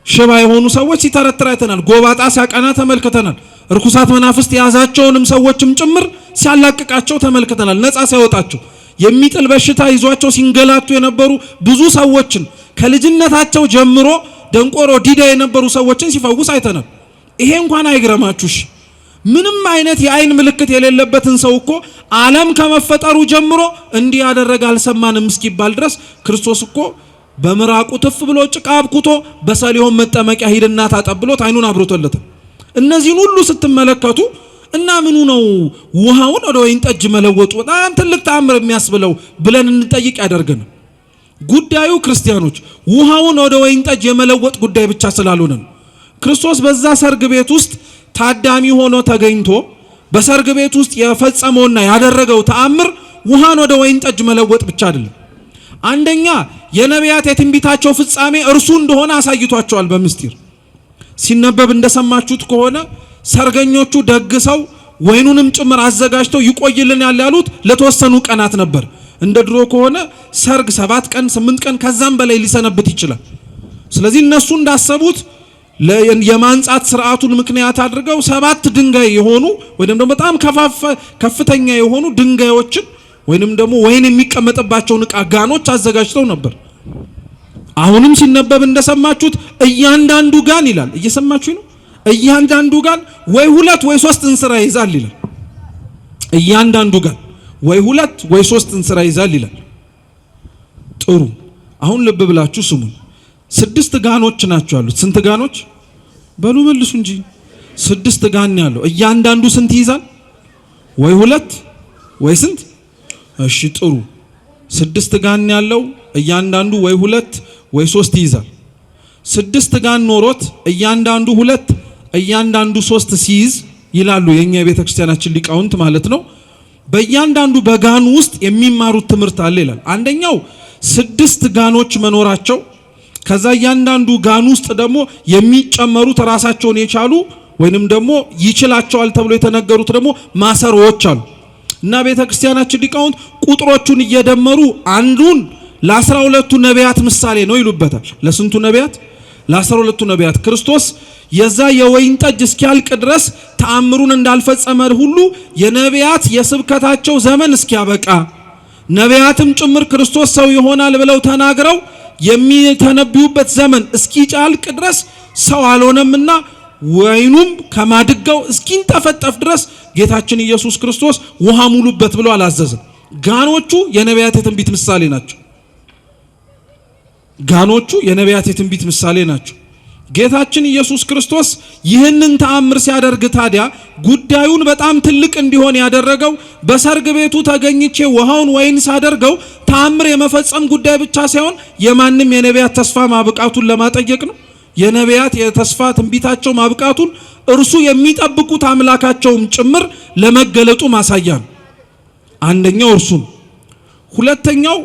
ሽባ የሆኑ ሰዎች ሲተረትር አይተናል። ጎባጣ ሲያቀና ተመልክተናል። ርኩሳት መናፍስት የያዛቸውንም ሰዎችም ጭምር ሲያላቅቃቸው ተመልክተናል። ነፃ ሲያወጣቸው፣ የሚጥል በሽታ ይዟቸው ሲንገላቱ የነበሩ ብዙ ሰዎችን ከልጅነታቸው ጀምሮ ደንቆሮ ዲዳ የነበሩ ሰዎችን ሲፈውስ አይተናል። ይሄ እንኳን አይግረማችሁሽ። ምንም አይነት የአይን ምልክት የሌለበትን ሰው እኮ ዓለም ከመፈጠሩ ጀምሮ እንዲህ ያደረገ አልሰማንም እስኪባል ድረስ ክርስቶስ እኮ በምራቁ ትፍ ብሎ ጭቃ አብኩቶ በሰሊሆም መጠመቂያ ሂድና ታጠብሎት አይኑን አብሮቶለታል። እነዚህን ሁሉ ስትመለከቱ እና ምኑ ነው ውሃውን ወደ ወይን ጠጅ መለወጡ በጣም ትልቅ ተአምር የሚያስብለው ብለን እንጠይቅ ያደርገን። ጉዳዩ ክርስቲያኖች ውሃውን ወደ ወይን ጠጅ የመለወጥ ጉዳይ ብቻ ስላልሆነ ነው። ክርስቶስ በዛ ሰርግ ቤት ውስጥ ታዳሚ ሆኖ ተገኝቶ በሰርግ ቤት ውስጥ የፈጸመውና ያደረገው ተአምር ውሃን ወደ ወይን ጠጅ መለወጥ ብቻ አይደለም። አንደኛ የነቢያት የትንቢታቸው ፍጻሜ እርሱ እንደሆነ አሳይቷቸዋል። በምስጢር ሲነበብ እንደሰማችሁት ከሆነ ሰርገኞቹ ደግሰው ወይኑንም ጭምር አዘጋጅተው ይቆይልን ያሉት ለተወሰኑ ቀናት ነበር። እንደ ድሮ ከሆነ ሰርግ 7 ቀን 8 ቀን ከዛም በላይ ሊሰነብት ይችላል። ስለዚህ እነሱ እንዳሰቡት የማንጻት ስርዓቱን ምክንያት አድርገው 7 ድንጋይ የሆኑ ወይንም ደግሞ በጣም ከፍተኛ የሆኑ ድንጋዮችን ወይንም ደግሞ ወይን የሚቀመጥባቸውን ዕቃ ጋኖች አዘጋጅተው ነበር። አሁንም ሲነበብ እንደሰማችሁት እያንዳንዱ ጋን ይላል። እየሰማችሁ ነው? እያንዳንዱ ጋን ወይ 2 ወይ 3 እንስራ ይዛል ይላል። እያንዳንዱ ጋን ወይ 2 ወይ 3 እንስራ ይዛል ይላል። ጥሩ። አሁን ልብ ብላችሁ ስሙ። 6 ጋኖች ናቸው ያሉት። ስንት ጋኖች? በሉ መልሱ እንጂ 6 ጋን ያለው እያንዳንዱ ስንት ይዛል? ወይ 2 ወይ ስንት? እሺ ጥሩ። 6 ጋን ያለው እያንዳንዱ ወይ 2 ወይ 3 ይዛል። 6 ጋን ኖሮት እያንዳንዱ 2 እያንዳንዱ 3 ሲይዝ ይላሉ የኛ የቤተክርስቲያናችን ሊቃውንት ማለት ነው። በእያንዳንዱ በጋኑ ውስጥ የሚማሩት ትምህርት አለ ይላል። አንደኛው 6 ጋኖች መኖራቸው ከዛ እያንዳንዱ ጋን ውስጥ ደግሞ የሚጨመሩት ራሳቸውን የቻሉ ወይንም ደግሞ ይችላቸዋል ተብሎ የተነገሩት ደግሞ ማሰሮዎች አሉ። እና ቤተክርስቲያናችን ሊቃውንት ቁጥሮቹን እየደመሩ አንዱን ለ12ቱ ነቢያት ምሳሌ ነው ይሉበታል። ለስንቱ ነቢያት? ለ12ቱ ነቢያት። ክርስቶስ የዛ የወይን ጠጅ እስኪያልቅ ድረስ ተአምሩን እንዳልፈጸመ ሁሉ የነቢያት የስብከታቸው ዘመን እስኪያበቃ ነቢያትም ጭምር ክርስቶስ ሰው ይሆናል ብለው ተናግረው የሚተነብዩበት ዘመን እስኪጫልቅ ድረስ ሰው አልሆነምና ወይኑም ከማድጋው እስኪንጠፈጠፍ ድረስ ጌታችን ኢየሱስ ክርስቶስ ውሃ ሙሉበት ብሎ አላዘዘም። ጋኖቹ የነቢያት የትንቢት ምሳሌ ናቸው። ጋኖቹ የነቢያት የትንቢት ምሳሌ ናቸው። ጌታችን ኢየሱስ ክርስቶስ ይህንን ተአምር ሲያደርግ ታዲያ ጉዳዩን በጣም ትልቅ እንዲሆን ያደረገው በሰርግ ቤቱ ተገኝቼ ውሃውን ወይን ሳደርገው ተአምር የመፈጸም ጉዳይ ብቻ ሳይሆን የማንም የነቢያት ተስፋ ማብቃቱን ለማጠየቅ ነው። የነቢያት የተስፋ ትንቢታቸው ማብቃቱን እርሱ የሚጠብቁት አምላካቸውም ጭምር ለመገለጡ ማሳያ ነው። አንደኛው እርሱ ነው። ሁለተኛው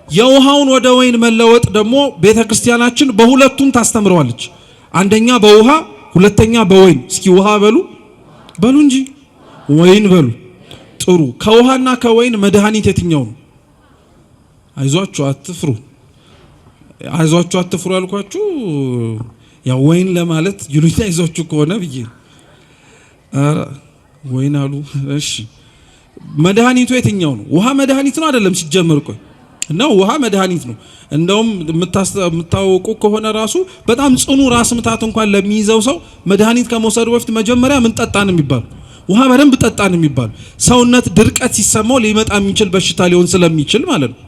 የውሃውን ወደ ወይን መለወጥ ደግሞ ቤተክርስቲያናችን በሁለቱም ታስተምረዋለች። አንደኛ በውሃ ሁለተኛ በወይን። እስኪ ውሃ በሉ እንጂ ወይን በሉ። ጥሩ። ከውሃና ከወይን መድኃኒት የትኛው ነው? አይዟችሁ አትፍሩ፣ አይዟችሁ አትፍሩ ያልኳችሁ ያው ወይን ለማለት ይሉኝ አይዟችሁ ከሆነ ብዬ ወይን አሉ። እሺ መድኃኒቱ የትኛው ነው? ውሃ መድኃኒት ነው አይደለም? ሲጀመር ቆይ እና ውሃ መድኃኒት ነው። እንደውም የምታወቁ ከሆነ ራሱ በጣም ጽኑ ራስ ምታት እንኳን ለሚይዘው ሰው መድኃኒት ከመውሰዱ በፊት መጀመሪያ ምን ጠጣን የሚባል ውሃ በደንብ ጠጣን የሚባል ሰውነት ድርቀት ሲሰማው ሊመጣ የሚችል በሽታ ሊሆን ስለሚችል ማለት ነው።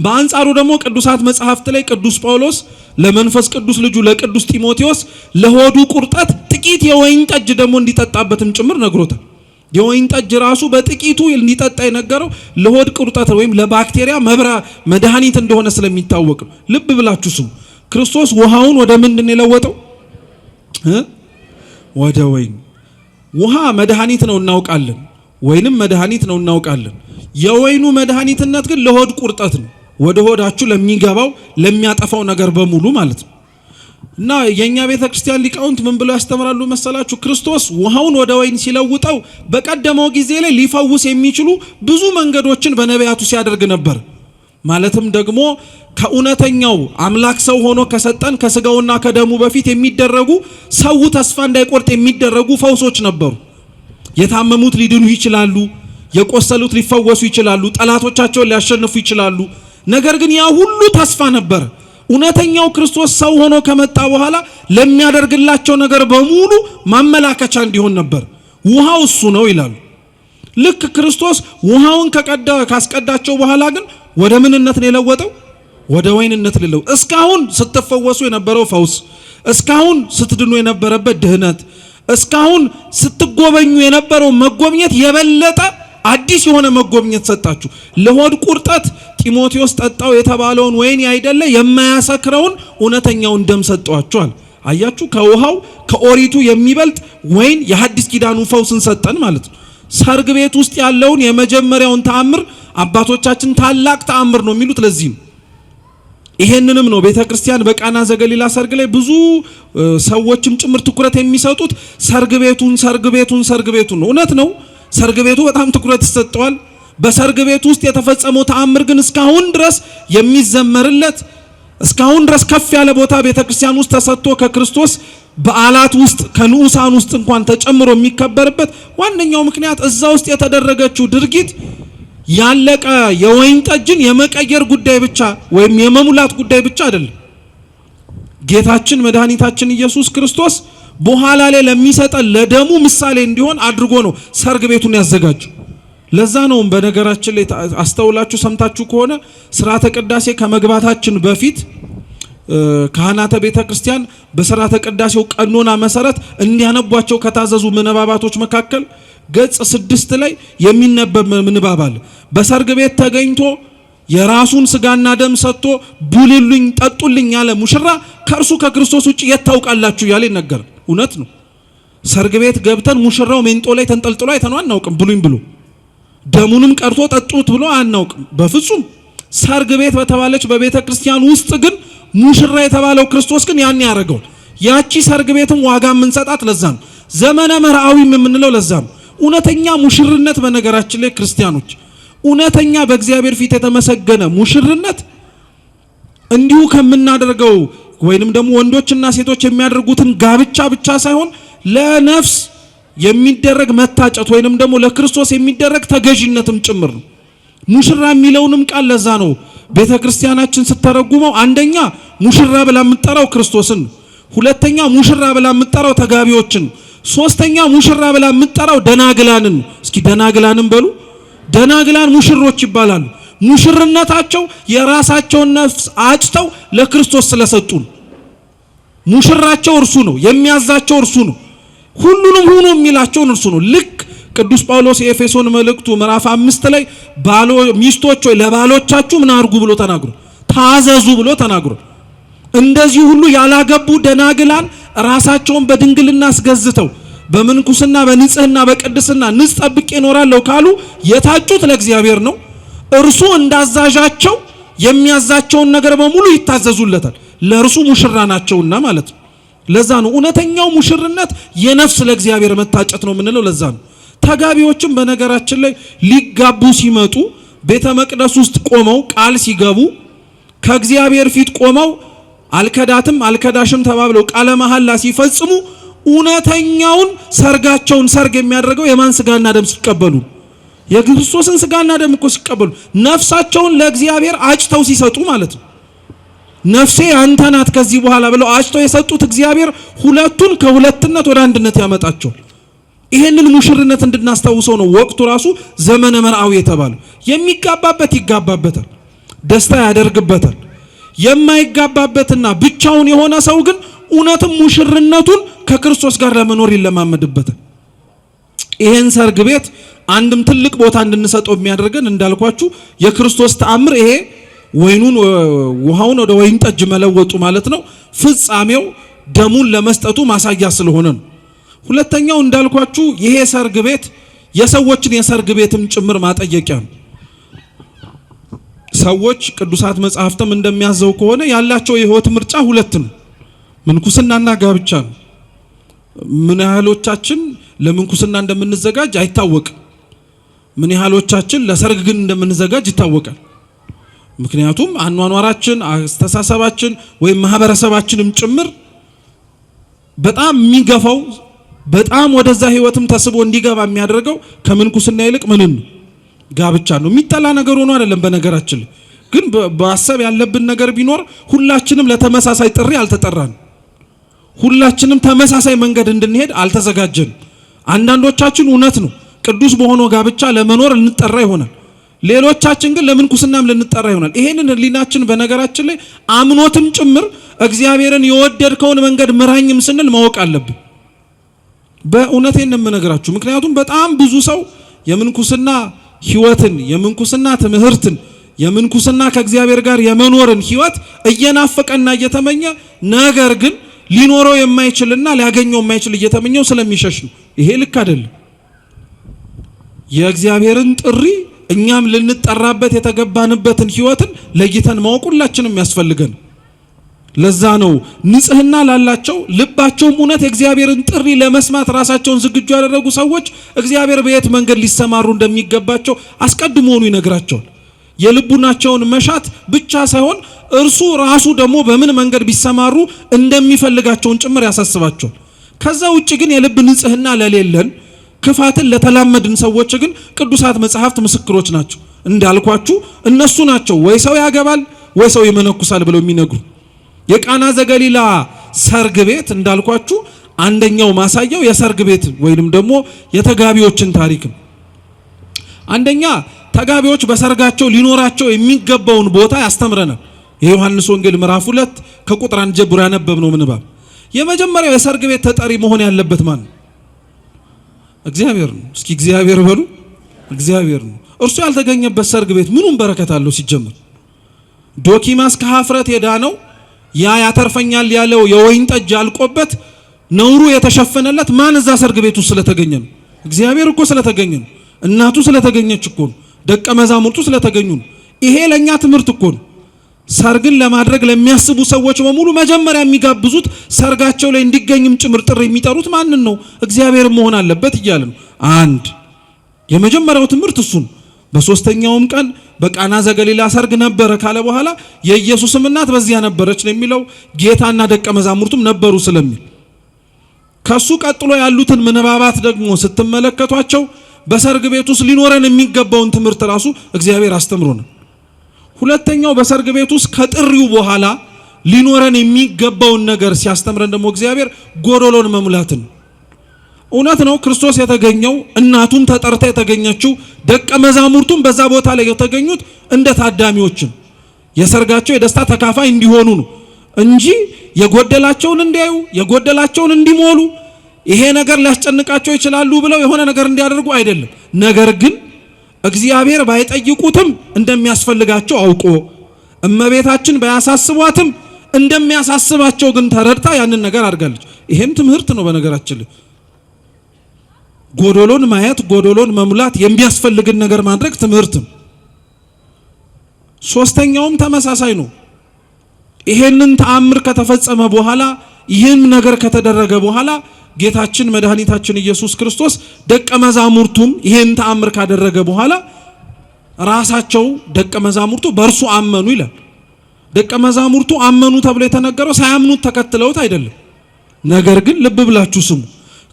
በአንጻሩ ደግሞ ቅዱሳት መጽሐፍት ላይ ቅዱስ ጳውሎስ ለመንፈስ ቅዱስ ልጁ ለቅዱስ ጢሞቴዎስ ለሆዱ ቁርጠት ጥቂት የወይን ጠጅ ደግሞ እንዲጠጣበትም ጭምር ነግሮታል። የወይን ጠጅ ራሱ በጥቂቱ እንዲጠጣ የነገረው ለሆድ ቁርጠት ወይም ለባክቴሪያ መድኃኒት እንደሆነ ስለሚታወቅ ነው። ልብ ብላችሁ ስሙ። ክርስቶስ ውሃውን ወደ ምንድን የለወጠው? ወደ ወይን። ውሃ መድኃኒት ነው እናውቃለን፣ ወይንም መድኃኒት ነው እናውቃለን። የወይኑ መድኃኒትነት ግን ለሆድ ቁርጠት ነው፣ ወደ ሆዳችሁ ለሚገባው ለሚያጠፋው ነገር በሙሉ ማለት ነው። እና የኛ ቤተክርስቲያን ሊቃውንት ምን ብለው ያስተምራሉ መሰላችሁ? ክርስቶስ ውሃውን ወደ ወይን ሲለውጠው በቀደመው ጊዜ ላይ ሊፈውስ የሚችሉ ብዙ መንገዶችን በነቢያቱ ሲያደርግ ነበር። ማለትም ደግሞ ከእውነተኛው አምላክ ሰው ሆኖ ከሰጠን ከስጋውና ከደሙ በፊት የሚደረጉ ሰው ተስፋ እንዳይቆርጥ የሚደረጉ ፈውሶች ነበሩ። የታመሙት ሊድኑ ይችላሉ፣ የቆሰሉት ሊፈወሱ ይችላሉ፣ ጠላቶቻቸውን ሊያሸንፉ ይችላሉ። ነገር ግን ያ ሁሉ ተስፋ ነበር። እውነተኛው ክርስቶስ ሰው ሆኖ ከመጣ በኋላ ለሚያደርግላቸው ነገር በሙሉ ማመላከቻ እንዲሆን ነበር። ውሃው እሱ ነው ይላሉ። ልክ ክርስቶስ ውሃውን ካስቀዳቸው በኋላ ግን ወደ ምንነት ነው የለወጠው? ወደ ወይንነት ሊለው። እስካሁን ስትፈወሱ የነበረው ፈውስ፣ እስካሁን ስትድኑ የነበረበት ድህነት፣ እስካሁን ስትጎበኙ የነበረው መጎብኘት የበለጠ አዲስ የሆነ መጎብኘት ሰጣችሁ። ለሆድ ቁርጠት ጢሞቴዎስ ጠጣው የተባለውን ወይን አይደለ የማያሰክረውን እውነተኛውን ደም ሰጧችኋል። አያችሁ፣ ከውሃው ከኦሪቱ የሚበልጥ ወይን የሐዲስ ኪዳኑ ፈውስን ሰጠን ማለት ነው። ሰርግ ቤት ውስጥ ያለውን የመጀመሪያውን ተአምር አባቶቻችን ታላቅ ተአምር ነው የሚሉት ለዚህ ነው። ይሄንንም ነው ቤተክርስቲያን በቃና ዘገሊላ ሰርግ ላይ ብዙ ሰዎችም ጭምር ትኩረት የሚሰጡት ሰርግ ቤቱን ነው። እውነት ነው፣ ሰርግ ቤቱ በጣም ትኩረት ይሰጠዋል። በሰርግ ቤት ውስጥ የተፈጸመው ተአምር ግን እስካሁን ድረስ የሚዘመርለት እስካሁን ድረስ ከፍ ያለ ቦታ ቤተክርስቲያን ውስጥ ተሰጥቶ ከክርስቶስ በዓላት ውስጥ ከንዑሳን ውስጥ እንኳን ተጨምሮ የሚከበርበት ዋነኛው ምክንያት እዛ ውስጥ የተደረገችው ድርጊት ያለቀ የወይን ጠጅን የመቀየር ጉዳይ ብቻ ወይም የመሙላት ጉዳይ ብቻ አይደለም። ጌታችን መድኃኒታችን ኢየሱስ ክርስቶስ በኋላ ላይ ለሚሰጠን ለደሙ ምሳሌ እንዲሆን አድርጎ ነው ሰርግ ቤቱን ያዘጋጀው። ለዛ ነው በነገራችን ላይ አስተውላችሁ ሰምታችሁ ከሆነ ሥርዓተ ቅዳሴ ከመግባታችን በፊት ካህናተ ቤተ ክርስቲያን በሥርዓተ ቅዳሴው ቀኖና መሰረት እንዲያነቧቸው ከታዘዙ ምንባባቶች መካከል ገጽ 6 ላይ የሚነበብ ምንባብ አለ። በሰርግ ቤት ተገኝቶ የራሱን ስጋና ደም ሰጥቶ ቡልሉኝ ጠጡልኝ ያለ ሙሽራ ከእርሱ ከክርስቶስ ውጭ የታውቃላችሁ ያለ ይነገራል። እውነት ነው። ሰርግ ቤት ገብተን ሙሽራው ሜንጦ ላይ ተንጠልጥሎ አይተነው አናውቅም። ብሉኝ ብሎ ደሙንም ቀርቶ ጠጡት ብሎ አናውቅም በፍጹም። ሰርግ ቤት በተባለች በቤተ ክርስቲያን ውስጥ ግን ሙሽራ የተባለው ክርስቶስ ግን ያን ያደረገው ያቺ ሰርግ ቤትም ዋጋ የምንሰጣት ለዛ ነው። ዘመነ መርዓዊም የምንለው ለዛ ነው። እውነተኛ ሙሽርነት በነገራችን ላይ ክርስቲያኖች እውነተኛ በእግዚአብሔር ፊት የተመሰገነ ሙሽርነት እንዲሁ ከምናደርገው ወይንም ደግሞ ወንዶችና ሴቶች የሚያደርጉትን ጋብቻ ብቻ ሳይሆን ለነፍስ የሚደረግ መታጨት ወይንም ደግሞ ለክርስቶስ የሚደረግ ተገዥነትም ጭምር ነው። ሙሽራ የሚለውንም ቃል ለዛ ነው ቤተክርስቲያናችን ስተረጉመው አንደኛ ሙሽራ ብላ የምትጠራው ክርስቶስን፣ ሁለተኛ ሙሽራ ብላ የምትጠራው ተጋቢዎችን፣ ሶስተኛ ሙሽራ ብላ የምትጠራው ደናግላንን። እስኪ ደናግላንን በሉ። ደናግላን ሙሽሮች ይባላሉ። ሙሽርነታቸው የራሳቸውን ነፍስ አጭተው ለክርስቶስ ስለሰጡ ነው። ሙሽራቸው እርሱ ነው፣ የሚያዛቸው እርሱ ነው፣ ሁሉንም ሁኑ የሚላቸው እርሱ ነው። ልክ ቅዱስ ጳውሎስ የኤፌሶን መልእክቱ ምዕራፍ 5 ላይ ሚስቶች ሆይ ለባሎቻችሁ ምን አድርጉ ብሎ ተናግሮ ታዘዙ ብሎ ተናግሮ፣ እንደዚህ ሁሉ ያላገቡ ደናግላን ራሳቸውን በድንግልና አስገዝተው በምንኩስና በንጽህና በቅድስና ንጽ ጠብቄ እኖራለሁ ካሉ የታጩት ለእግዚአብሔር ነው። እርሱ እንዳዛዣቸው የሚያዛቸውን ነገር በሙሉ ይታዘዙለታል። ለእርሱ ሙሽራ ናቸውና ማለት ነው። ለዛ ነው እውነተኛው ሙሽርነት የነፍስ ለእግዚአብሔር መታጨት ነው የምንለው። ለዛ ነው ተጋቢዎችም በነገራችን ላይ ሊጋቡ ሲመጡ ቤተ መቅደስ ውስጥ ቆመው ቃል ሲገቡ ከእግዚአብሔር ፊት ቆመው አልከዳትም አልከዳሽም ተባብለው ቃለ መሐላ ሲፈጽሙ እውነተኛውን ሰርጋቸውን ሰርግ የሚያደርገው የማን ስጋና ደም ሲቀበሉ? የክርስቶስን ስጋና ደም እኮ ሲቀበሉ ነፍሳቸውን ለእግዚአብሔር አጭተው ሲሰጡ ማለት ነው። ነፍሴ አንተ ናት ከዚህ በኋላ ብለው አጭተው የሰጡት እግዚአብሔር ሁለቱን ከሁለትነት ወደ አንድነት ያመጣቸዋል። ይሄንን ሙሽርነት እንድናስታውሰው ነው ወቅቱ ራሱ ዘመነ መርዓዊ የተባለው። የሚጋባበት ይጋባበታል፣ ደስታ ያደርግበታል። የማይጋባበትና ብቻውን የሆነ ሰው ግን እውነትም ሙሽርነቱን ከክርስቶስ ጋር ለመኖር ይለማመድበታል። ይሄን ሰርግ ቤት አንድም ትልቅ ቦታ እንድንሰጠው የሚያደርገን እንዳልኳችሁ የክርስቶስ ተአምር ይሄ ወይኑን ውሃውን ወደ ወይን ጠጅ መለወጡ ማለት ነው። ፍጻሜው ደሙን ለመስጠቱ ማሳያ ስለሆነ ነው። ሁለተኛው እንዳልኳችሁ ይሄ ሰርግ ቤት የሰዎችን የሰርግ ቤትም ጭምር ማጠየቂያ ነው። ሰዎች ቅዱሳት መጻሕፍትም እንደሚያዘው ከሆነ ያላቸው የህይወት ምርጫ ሁለት ነው፣ ምንኩስናና ጋብቻ ነው። ምን ያህሎቻችን ለምንኩስና እንደምንዘጋጅ አይታወቅም። ምን ያህሎቻችን ለሰርግ ግን እንደምንዘጋጅ ይታወቃል። ምክንያቱም አኗኗራችን፣ አስተሳሰባችን ወይም ማህበረሰባችንም ጭምር በጣም የሚገፋው በጣም ወደዛ ህይወትም ተስቦ እንዲገባ የሚያደርገው ከምንኩስና ይልቅ ምንን ጋብቻ ነው። የሚጠላ ነገር ሆኖ አይደለም። በነገራችን ግን በአሰብ ያለብን ነገር ቢኖር ሁላችንም ለተመሳሳይ ጥሪ አልተጠራን። ሁላችንም ተመሳሳይ መንገድ እንድንሄድ አልተዘጋጀን። አንዳንዶቻችን እውነት ነው ቅዱስ በሆነው ጋብቻ ለመኖር እንጠራ ይሆናል። ሌሎቻችን ግን ለምንኩስናም ልንጠራ ይሆናል። ይሄንን ህሊናችን በነገራችን ላይ አምኖትም ጭምር እግዚአብሔርን የወደድከውን መንገድ ምራኝም ስንል ማወቅ አለብን። በእውነቴን የምነግራችሁ። ምክንያቱም በጣም ብዙ ሰው የምንኩስና ህይወትን፣ የምንኩስና ትምህርትን፣ የምንኩስና ከእግዚአብሔር ጋር የመኖርን ህይወት እየናፈቀና እየተመኘ ነገር ግን ሊኖረው የማይችልና ሊያገኘው የማይችል እየተመኘው ስለሚሸሽ ነው። ይሄ ልክ አይደለም። የእግዚአብሔርን ጥሪ እኛም ልንጠራበት የተገባንበትን ህይወትን ለይተን ማወቅ ሁላችንም ያስፈልገን። ለዛ ነው ንጽህና ላላቸው ልባቸውም እውነት የእግዚአብሔርን ጥሪ ለመስማት ራሳቸውን ዝግጁ ያደረጉ ሰዎች እግዚአብሔር በየት መንገድ ሊሰማሩ እንደሚገባቸው አስቀድሞውኑ ይነግራቸዋል። የልቡናቸውን መሻት ብቻ ሳይሆን እርሱ ራሱ ደግሞ በምን መንገድ ቢሰማሩ እንደሚፈልጋቸውን ጭምር ያሳስባቸዋል። ከዛ ውጭ ግን የልብ ንጽህና ለሌለን ክፋትን ለተላመድን ሰዎች ግን ቅዱሳት መጻሕፍት ምስክሮች ናቸው። እንዳልኳችሁ እነሱ ናቸው ወይ ሰው ያገባል ወይ ሰው ይመነኩሳል ብለው የሚነግሩ። የቃና ዘገሊላ ሰርግ ቤት እንዳልኳችሁ አንደኛው ማሳያው የሰርግ ቤት ወይንም ደግሞ የተጋቢዎችን ታሪክ ነው። አንደኛ ተጋቢዎች በሰርጋቸው ሊኖራቸው የሚገባውን ቦታ ያስተምረናል። የዮሐንስ ወንጌል ምዕራፍ 2 ከቁጥር 1 ጀምሮ ያነበብነው ምንባብ የመጀመሪያው የሰርግ ቤት ተጠሪ መሆን ያለበት ማን ነው? እግዚአብሔር ነው። እስኪ እግዚአብሔር በሉ። እግዚአብሔር ነው። እርሱ ያልተገኘበት ሰርግ ቤት ምኑን በረከት አለው? ሲጀምር ዶኪማስ ከኀፍረት የዳነው ያ ያተርፈኛል ያለው የወይን ጠጅ ያልቆበት ነውሩ የተሸፈነለት ማን እዛ ሰርግ ቤቱ ስለተገኘ ነው? እግዚአብሔር እኮ ስለተገኘ ነው። እናቱ ስለተገኘች እኮ ነው። ደቀ መዛሙርቱ ስለተገኙ ነው። ይሄ ለኛ ትምህርት እኮ ነው። ሰርግን ለማድረግ ለሚያስቡ ሰዎች በሙሉ መጀመሪያ የሚጋብዙት ሰርጋቸው ላይ እንዲገኝም ጭምር ጥሪ የሚጠሩት ማንን ነው? እግዚአብሔር መሆን አለበት እያለ ነው። አንድ የመጀመሪያው ትምህርት እሱ ነው። በሶስተኛውም ቀን በቃና ዘገሊላ ሰርግ ነበረ ካለ በኋላ የኢየሱስም እናት በዚያ ነበረች ነው የሚለው። ጌታና ደቀ መዛሙርቱም ነበሩ ስለሚል ከሱ ቀጥሎ ያሉትን ምንባባት ደግሞ ስትመለከቷቸው በሰርግ ቤት ውስጥ ሊኖረን የሚገባውን ትምህርት ራሱ እግዚአብሔር አስተምሮናል። ሁለተኛው በሰርግ ቤት ውስጥ ከጥሪው በኋላ ሊኖረን የሚገባውን ነገር ሲያስተምረን ደግሞ እግዚአብሔር ጎዶሎን መሙላትን። እውነት ነው ክርስቶስ የተገኘው እናቱም ተጠርታ የተገኘችው ደቀ መዛሙርቱም በዛ ቦታ ላይ የተገኙት እንደ ታዳሚዎችን የሰርጋቸው የደስታ ተካፋይ እንዲሆኑ ነው እንጂ የጎደላቸውን እንዲያዩ የጎደላቸውን እንዲሞሉ ይሄ ነገር ሊያስጨንቃቸው ይችላሉ ብለው የሆነ ነገር እንዲያደርጉ አይደለም። ነገር ግን እግዚአብሔር ባይጠይቁትም እንደሚያስፈልጋቸው አውቆ እመቤታችን ባያሳስቧትም እንደሚያሳስባቸው ግን ተረድታ ያንን ነገር አድርጋለች። ይሄም ትምህርት ነው። በነገራችን ላይ ጎዶሎን ማየት፣ ጎዶሎን መሙላት፣ የሚያስፈልግን ነገር ማድረግ ትምህርት ነው። ሶስተኛውም ተመሳሳይ ነው። ይሄንን ተአምር ከተፈጸመ በኋላ ይህን ነገር ከተደረገ በኋላ ጌታችን መድኃኒታችን ኢየሱስ ክርስቶስ ደቀ መዛሙርቱም ይሄን ተአምር ካደረገ በኋላ ራሳቸው ደቀ መዛሙርቱ በእርሱ አመኑ ይላል። ደቀ መዛሙርቱ አመኑ ተብሎ የተነገረው ሳያምኑት ተከትለውት አይደለም። ነገር ግን ልብ ብላችሁ ስሙ።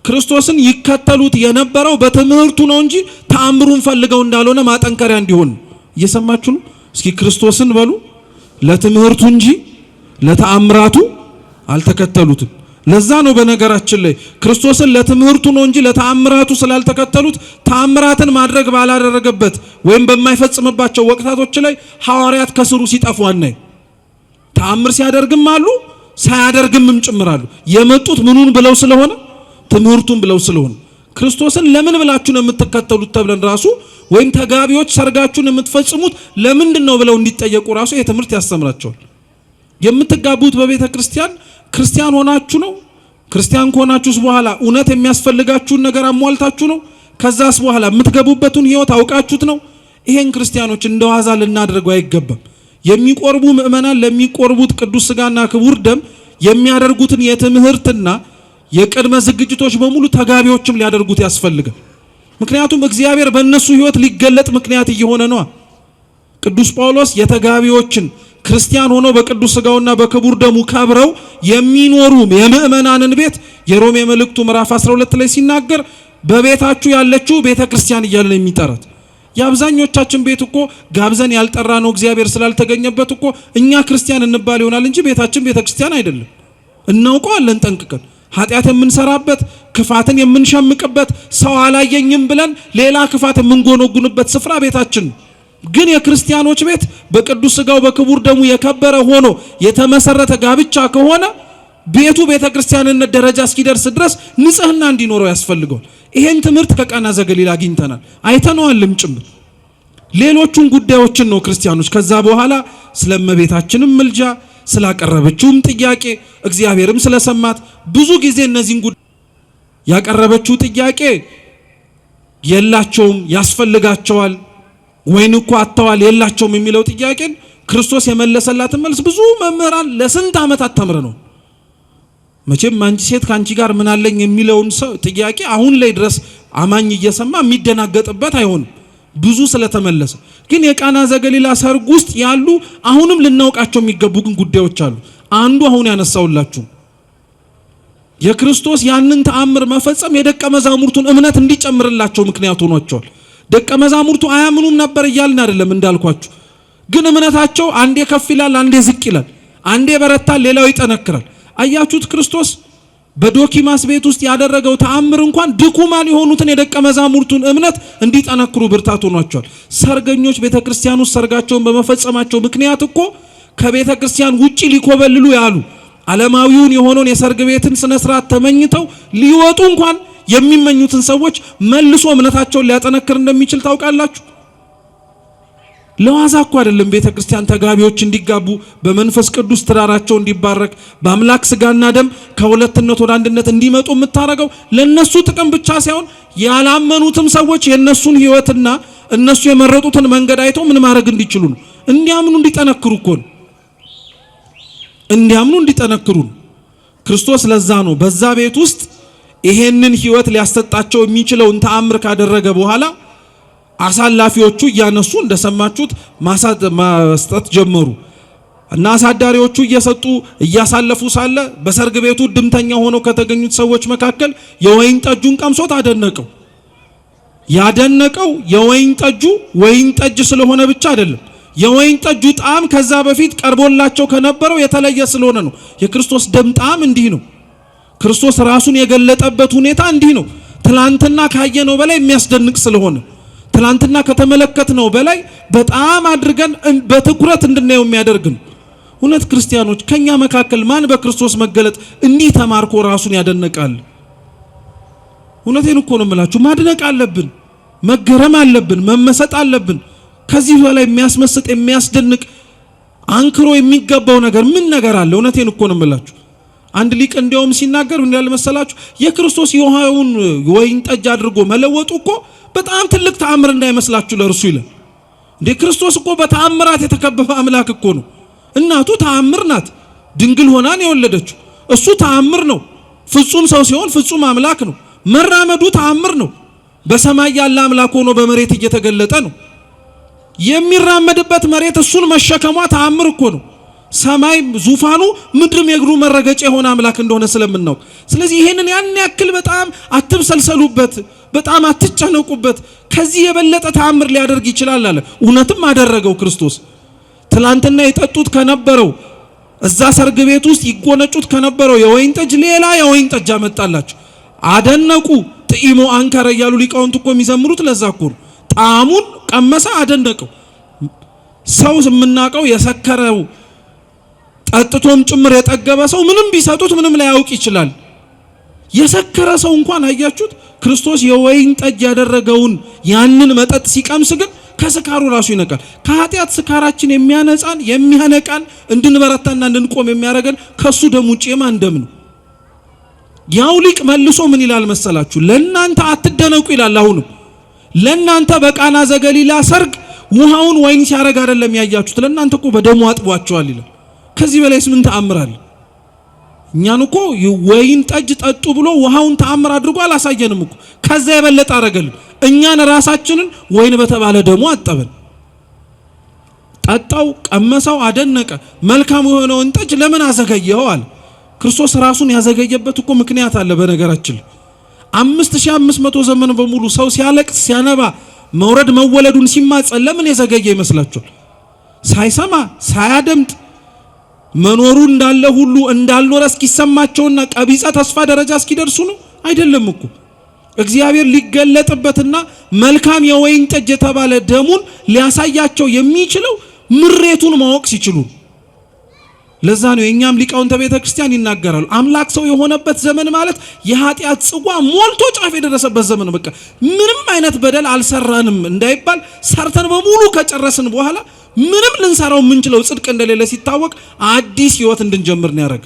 ክርስቶስን ይከተሉት የነበረው በትምህርቱ ነው እንጂ ተአምሩን ፈልገው እንዳልሆነ ማጠንከሪያ እንዲሆን። እየሰማችሁ ነው? እስኪ ክርስቶስን በሉ። ለትምህርቱ እንጂ ለተአምራቱ አልተከተሉትም። ለዛ ነው በነገራችን ላይ ክርስቶስን ለትምህርቱ ነው እንጂ ለተአምራቱ ስላልተከተሉት ተአምራትን ማድረግ ባላደረገበት ወይም በማይፈጽምባቸው ወቅታቶች ላይ ሐዋርያት ከስሩ ሲጠፉ አናይ። ተአምር ሲያደርግም አሉ፣ ሳያደርግምም ጭምራሉ። የመጡት ምኑን ብለው ስለሆነ ትምህርቱን ብለው ስለሆነ ክርስቶስን ለምን ብላችሁ ነው የምትከተሉት ተብለን ራሱ ወይም ተጋቢዎች ሰርጋችሁን የምትፈጽሙት ለምንድን ነው ብለው እንዲጠየቁ ራሱ ይሄ ትምህርት ያስተምራቸዋል። የምትጋቡት በቤተ ክርስቲያን ክርስቲያን ሆናችሁ ነው። ክርስቲያን ከሆናችሁስ በኋላ እውነት የሚያስፈልጋችሁን ነገር አሟልታችሁ ነው። ከዛስ በኋላ የምትገቡበትን ህይወት አውቃችሁት ነው። ይሄን ክርስቲያኖች እንደዋዛ ልናደርገው አይገባም። የሚቆርቡ ምእመናን ለሚቆርቡት ቅዱስ ስጋና ክቡር ደም የሚያደርጉትን የትምህርትና የቅድመ ዝግጅቶች በሙሉ ተጋቢዎችም ሊያደርጉት ያስፈልጋል። ምክንያቱም እግዚአብሔር በእነሱ ህይወት ሊገለጥ ምክንያት እየሆነ ነው። ቅዱስ ጳውሎስ የተጋቢዎችን ክርስቲያን ሆነው በቅዱስ ስጋውና በክቡር ደሙ ከብረው የሚኖሩ የምእመናንን ቤት የሮሜ መልእክቱ ምዕራፍ 12 ላይ ሲናገር በቤታችሁ ያለችው ቤተ ክርስቲያን እያለ ነው የሚጠራት። የአብዛኞቻችን ቤት እኮ ጋብዘን ያልጠራ ነው እግዚአብሔር ስላልተገኘበት እኮ እኛ ክርስቲያን እንባል ይሆናል እንጂ ቤታችን ቤተ ክርስቲያን አይደለም። እናውቀዋለን ጠንቅቀን። ኃጢአት የምንሰራበት፣ ክፋትን የምንሸምቅበት፣ ሰው አላየኝም ብለን ሌላ ክፋት የምንጎነጉንበት ስፍራ ቤታችን ነው። ግን የክርስቲያኖች ቤት በቅዱስ ስጋው በክቡር ደሙ የከበረ ሆኖ የተመሰረተ ጋብቻ ከሆነ ቤቱ ቤተክርስቲያንነት ደረጃ እስኪደርስ ድረስ ንጽህና እንዲኖረው ያስፈልገዋል። ይሄን ትምህርት ከቃና ዘገሊላ አግኝተናል፣ አይተነዋልም ጭምር። ሌሎቹን ጉዳዮችን ነው ክርስቲያኖች ከዛ በኋላ ስለእመቤታችንም ምልጃ ስላቀረበችውም ጥያቄ እግዚአብሔርም ስለሰማት ብዙ ጊዜ እነዚህን ጉዳዮች ያቀረበችው ጥያቄ የላቸውም ያስፈልጋቸዋል ወይን እኮ አጥተዋል የላቸውም የሚለው ጥያቄን ክርስቶስ የመለሰላትን መልስ ብዙ መምህራን ለስንት ዓመታት ተምረ ነው። መቼም አንቺ ሴት ካንቺ ጋር ምን አለኝ የሚለውን ሰው ጥያቄ አሁን ላይ ድረስ አማኝ እየሰማ የሚደናገጥበት አይሆንም ብዙ ስለተመለሰ። ግን የቃና ዘገሊላ ሰርግ ውስጥ ያሉ አሁንም ልናውቃቸው የሚገቡ ግን ጉዳዮች አሉ። አንዱ አሁን ያነሳውላችሁ የክርስቶስ ያንን ተአምር መፈጸም የደቀ መዛሙርቱን እምነት እንዲጨምርላቸው ምክንያት ሆኗቸዋል። ደቀ መዛሙርቱ አያምኑም ነበር እያልን አይደለም እንዳልኳችሁ፣ ግን እምነታቸው አንዴ ከፍ ይላል፣ አንዴ ዝቅ ይላል፣ አንዴ በረታል፣ ሌላው ይጠነክራል። አያችሁት? ክርስቶስ በዶኪማስ ቤት ውስጥ ያደረገው ተአምር እንኳን ድኩማን የሆኑትን የደቀ መዛሙርቱን እምነት እንዲጠነክሩ ብርታት ሆኗቸዋል። ሰርገኞች ቤተክርስቲያን ውስጥ ሰርጋቸውን በመፈጸማቸው ምክንያት እኮ ከቤተክርስቲያን ውጪ ሊኮበልሉ ያሉ ዓለማዊውን የሆነውን የሰርግ ቤትን ስነ ስርዓት ተመኝተው ሊወጡ እንኳን የሚመኙትን ሰዎች መልሶ እምነታቸውን ሊያጠነክር እንደሚችል ታውቃላችሁ። ለዋዛ እኮ አይደለም ቤተክርስቲያን ተጋቢዎች እንዲጋቡ በመንፈስ ቅዱስ ትዳራቸው እንዲባረክ በአምላክ ስጋና ደም ከሁለትነት ወደ አንድነት እንዲመጡ የምታረገው ለነሱ ጥቅም ብቻ ሳይሆን ያላመኑትም ሰዎች የነሱን ህይወትና እነሱ የመረጡትን መንገድ አይተው ምን ማድረግ እንዲችሉ ነው። እንዲያምኑ እንዲጠነክሩ እኮ ነው። እንዲያምኑ እንዲጠነክሩ ነው። ክርስቶስ ለዛ ነው በዛ ቤት ውስጥ ይሄንን ህይወት ሊያሰጣቸው የሚችለውን ተአምር ካደረገ በኋላ አሳላፊዎቹ እያነሱ እንደሰማችሁት ማስጠት ጀመሩ እና አሳዳሪዎቹ እየሰጡ እያሳለፉ ሳለ በሰርግ ቤቱ ድምተኛ ሆነው ከተገኙት ሰዎች መካከል የወይን ጠጁን ቀምሶት አደነቀው። ያደነቀው የወይን ጠጁ ወይን ጠጅ ስለሆነ ብቻ አይደለም። የወይን ጠጁ ጣዕም ከዛ በፊት ቀርቦላቸው ከነበረው የተለየ ስለሆነ ነው። የክርስቶስ ደም ጣዕም እንዲህ ነው። ክርስቶስ ራሱን የገለጠበት ሁኔታ እንዲህ ነው። ትላንትና ካየነው በላይ የሚያስደንቅ ስለሆነ ትላንትና ከተመለከትነው በላይ በጣም አድርገን በትኩረት እንድናየው የሚያደርግ ነው። እውነት ክርስቲያኖች ከኛ መካከል ማን በክርስቶስ መገለጥ እንዲህ ተማርኮ ራሱን ያደነቃል? እውነቴን እኮ ነው የምላችሁ። ማድነቅ አለብን፣ መገረም አለብን፣ መመሰጥ አለብን። ከዚህ በላይ የሚያስመስጥ የሚያስደንቅ አንክሮ የሚገባው ነገር ምን ነገር አለ? እውነቴን እኮ ነው የምላችሁ። አንድ ሊቅ እንዲያውም ሲናገር ምን ያለ መሰላችሁ? የክርስቶስ የውሃውን ወይን ጠጅ አድርጎ መለወጡ እኮ በጣም ትልቅ ተአምር እንዳይመስላችሁ ለእርሱ ይላል። እንደ ክርስቶስ እኮ በተአምራት የተከበበ አምላክ እኮ ነው። እናቱ ተአምር ናት፣ ድንግል ሆና ነው የወለደችው። እሱ ተአምር ነው። ፍጹም ሰው ሲሆን ፍጹም አምላክ ነው። መራመዱ ተአምር ነው። በሰማይ ያለ አምላክ ሆኖ በመሬት እየተገለጠ ነው። የሚራመድበት መሬት እሱን መሸከሟ ተአምር እኮ ነው። ሰማይ ዙፋኑ ምድርም የእግሩ መረገጫ የሆነ አምላክ እንደሆነ ስለምናውቅ፣ ስለዚህ ይሄንን ያን ያክል በጣም አትብሰልሰሉበት፣ በጣም አትጨነቁበት። ከዚህ የበለጠ ተአምር ሊያደርግ ይችላል አለ። እውነትም አደረገው ክርስቶስ። ትላንትና የጠጡት ከነበረው እዛ ሰርግ ቤት ውስጥ ይጎነጩት ከነበረው የወይን ጠጅ ሌላ የወይን ጠጅ አመጣላቸው። አደነቁ። ጥኢሞ አንከረ እያሉ ሊቃውንት እኮ የሚዘምሩት ለዛ እኮ ነው። ጣዕሙን ቀመሰ፣ አደነቀው። ሰው የምናውቀው የሰከረው ጠጥቶም ጭምር የጠገበ ሰው ምንም ቢሰጡት ምንም ላያውቅ ይችላል። የሰከረ ሰው እንኳን አያችሁት፣ ክርስቶስ የወይን ጠጅ ያደረገውን ያንን መጠጥ ሲቀምስ ግን ከስካሩ ራሱ ይነቃል። ከኃጢአት ስካራችን የሚያነጻን የሚያነቃን እንድንበረታና እንድንቆም የሚያደርገን ከሱ ደም ውጪ የማን ደም ነው? ያው ሊቅ መልሶ ምን ይላል መሰላችሁ? ለእናንተ አትደነቁ ይላል። አሁንም ለእናንተ በቃና ዘገሊላ ሰርግ ውሃውን ወይን ሲያረግ አይደለም ያያችሁት፣ ለእናንተ እኮ በደሙ አጥቧቸዋል ይላል። ከዚህ በላይስ ምን ተአምር አለ? እኛን እኮ ወይን ጠጅ ጠጡ ብሎ ውሃውን ተአምር አድርጎ አላሳየንም እኮ። ከዛ የበለጠ አረገልን። እኛን ራሳችንን ወይን በተባለ ደሙ አጠበን። ጠጣው፣ ቀመሰው፣ አደነቀ። መልካም የሆነውን ጠጅ ለምን አዘገየው አለ። ክርስቶስ ራሱን ያዘገየበት እኮ ምክንያት አለ። በነገራችን 5500 ዘመን በሙሉ ሰው ሲያለቅስ ሲያነባ መውረድ መወለዱን ሲማጸን ለምን የዘገየ ይመስላችኋል? ሳይሰማ ሳያደምጥ መኖሩ እንዳለ ሁሉ እንዳልኖረ እስኪሰማቸውና ቀቢጸ ተስፋ ደረጃ እስኪደርሱ ነው? አይደለም እኮ። እግዚአብሔር ሊገለጥበትና መልካም የወይን ጠጅ የተባለ ደሙን ሊያሳያቸው የሚችለው ምሬቱን ማወቅ ሲችሉ። ለዛ ነው የኛም ሊቃውንተ ቤተክርስቲያን ይናገራሉ። አምላክ ሰው የሆነበት ዘመን ማለት የኃጢአት ጽዋ ሞልቶ ጫፍ የደረሰበት ዘመን ነው። በቃ ምንም አይነት በደል አልሰራንም እንዳይባል ሰርተን በሙሉ ከጨረስን በኋላ ምንም ልንሰራው የምንችለው ጽድቅ እንደሌለ ሲታወቅ አዲስ ህይወት እንድንጀምር ነው ያደረገ።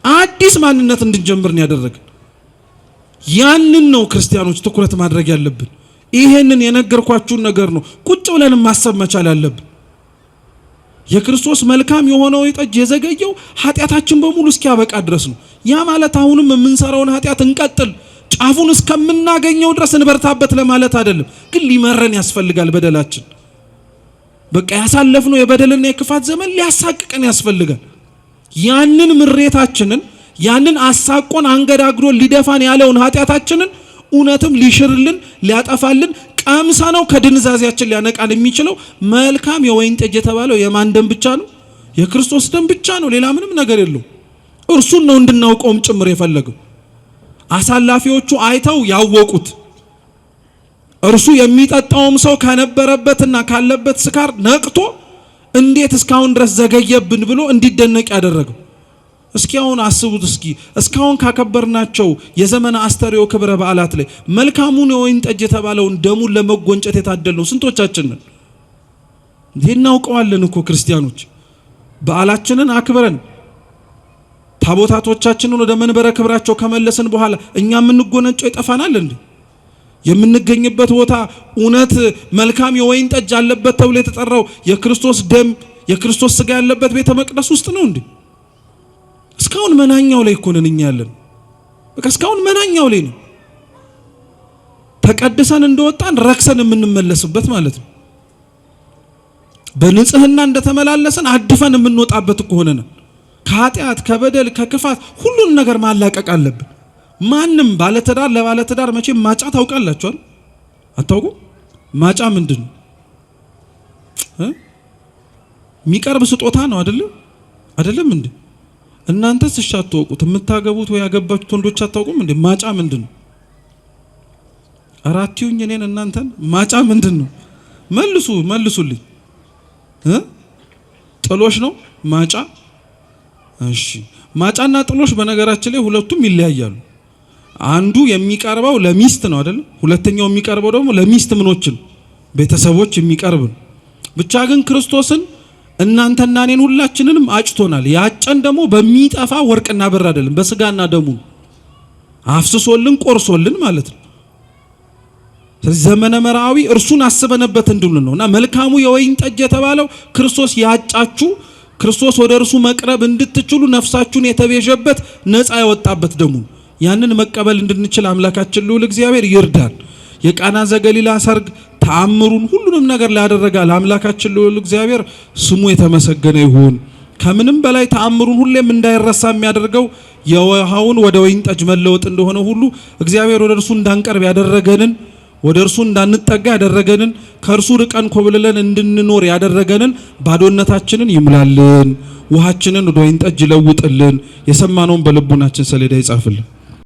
አዲስ ማንነት እንድንጀምር ነው ያደረገ። ያንን ነው ክርስቲያኖች ትኩረት ማድረግ ያለብን። ይሄንን የነገርኳችሁን ነገር ነው ቁጭ ብለን ማሰብ መቻል ያለብን። የክርስቶስ መልካም የሆነው ጠጅ የዘገየው ኃጢአታችን በሙሉ እስኪያበቃ ድረስ ነው። ያ ማለት አሁንም የምንሰራውን ኃጢአት እንቀጥል ጫፉን እስከምናገኘው ድረስ እንበርታበት ለማለት አይደለም። ግን ሊመረን ያስፈልጋል በደላችን። በቃ ያሳለፍነው የበደልና የክፋት ዘመን ሊያሳቅቀን ያስፈልጋል። ያንን ምሬታችንን ያንን አሳቆን አንገዳግዶ ሊደፋን ያለውን ኃጢአታችንን እውነትም ሊሽርልን ሊያጠፋልን ቀምሰነው ከድንዛዜያችን ሊያነቃን የሚችለው መልካም የወይን ጠጅ የተባለው የማን ደም ብቻ ነው? የክርስቶስ ደም ብቻ ነው። ሌላ ምንም ነገር የለው። እርሱን ነው እንድናውቀውም ጭምር የፈለገው። አሳላፊዎቹ አይተው ያወቁት እርሱ የሚጠጣውም ሰው ከነበረበትና ካለበት ስካር ነቅቶ እንዴት እስካሁን ድረስ ዘገየብን ብሎ እንዲደነቅ ያደረገው። እስኪ አሁን አስቡት። እስካሁን ካከበርናቸው የዘመነ አስተርእዮ ክብረ በዓላት ላይ መልካሙን የወይን ጠጅ የተባለውን ደሙን ለመጎንጨት የታደልነው ስንቶቻችን ነን? እናውቀዋለን እኮ ክርስቲያኖች። በዓላችንን አክብረን ታቦታቶቻችንን ወደ መንበረ ክብራቸው ከመለስን በኋላ እኛ የምንጎነጨው ይጠፋናል እንዴ? የምንገኝበት ቦታ እውነት መልካም የወይን ጠጅ አለበት ተብሎ የተጠራው የክርስቶስ ደም የክርስቶስ ሥጋ ያለበት ቤተ መቅደስ ውስጥ ነው እንዴ? እስካሁን መናኛው ላይ እኮ ነን እኛ ያለን። በቃ እስካሁን መናኛው ላይ ነው። ተቀድሰን እንደወጣን ረክሰን የምንመለስበት ማለት ነው። በንጽህና እንደተመላለሰን አድፈን የምንወጣበት እኮ ሆነናል። ከኃጢአት ከበደል ከክፋት ሁሉን ነገር ማላቀቅ አለብን። ማንም ባለትዳር ለባለትዳር መቼም ማጫ ታውቃላችኋል? አታውቁም? ማጫ ምንድን ነው? የሚቀርብ ስጦታ ነው አይደለም እንዴ? እናንተስ እሺ አትወቁት? የምታገቡት ወይ ያገባችሁት ወንዶች አታውቁም እንዴ? ማጫ ምንድን ነው? አራቲውኝ እኔን እናንተን ማጫ ምንድን ነው? መልሱልኝ። ጥሎሽ ነው ማጫ? እሺ ማጫና ጥሎሽ በነገራችን ላይ ሁለቱም ይለያያሉ። አንዱ የሚቀርበው ለሚስት ነው አይደል? ሁለተኛው የሚቀርበው ደግሞ ለሚስት ምኖችን ቤተሰቦች የሚቀርብ ነው። ብቻ ግን ክርስቶስን እናንተና እኔን ሁላችንንም አጭቶናል። ያጨን ደግሞ በሚጠፋ ወርቅና ብር አይደለም፣ በስጋና ደሙ አፍስሶልን ቆርሶልን ማለት ነው። ስለዚህ ዘመነ መራዊ እርሱን አስበነበት እንድንል ነውና መልካሙ የወይን ጠጅ የተባለው ክርስቶስ ያጫችሁ ክርስቶስ ወደ እርሱ መቅረብ እንድትችሉ ነፍሳችሁን የተቤዠበት ነፃ ያወጣበት ደሙ ያንን መቀበል እንድንችል አምላካችን ልዑል እግዚአብሔር ይርዳን። የቃና ዘገሊላ ሰርግ ተአምሩን ሁሉንም ነገር ላደረገ ለአምላካችን ልዑል እግዚአብሔር ስሙ የተመሰገነ ይሁን። ከምንም በላይ ተአምሩን ሁሌም እንዳይረሳ የሚያደርገው የውሃውን ወደ ወይን ጠጅ መለወጥ እንደሆነ ሁሉ እግዚአብሔር ወደ እርሱ እንዳንቀርብ ያደረገንን ወደ እርሱ እንዳንጠጋ ያደረገንን ከእርሱ ርቀን ኮብልለን እንድንኖር ያደረገንን ባዶነታችንን ይምላልን፣ ውሃችንን ወደ ወይን ጠጅ ይለውጥልን። የሰማነውን በልቡናችን ሰሌዳ ይጻፍልን።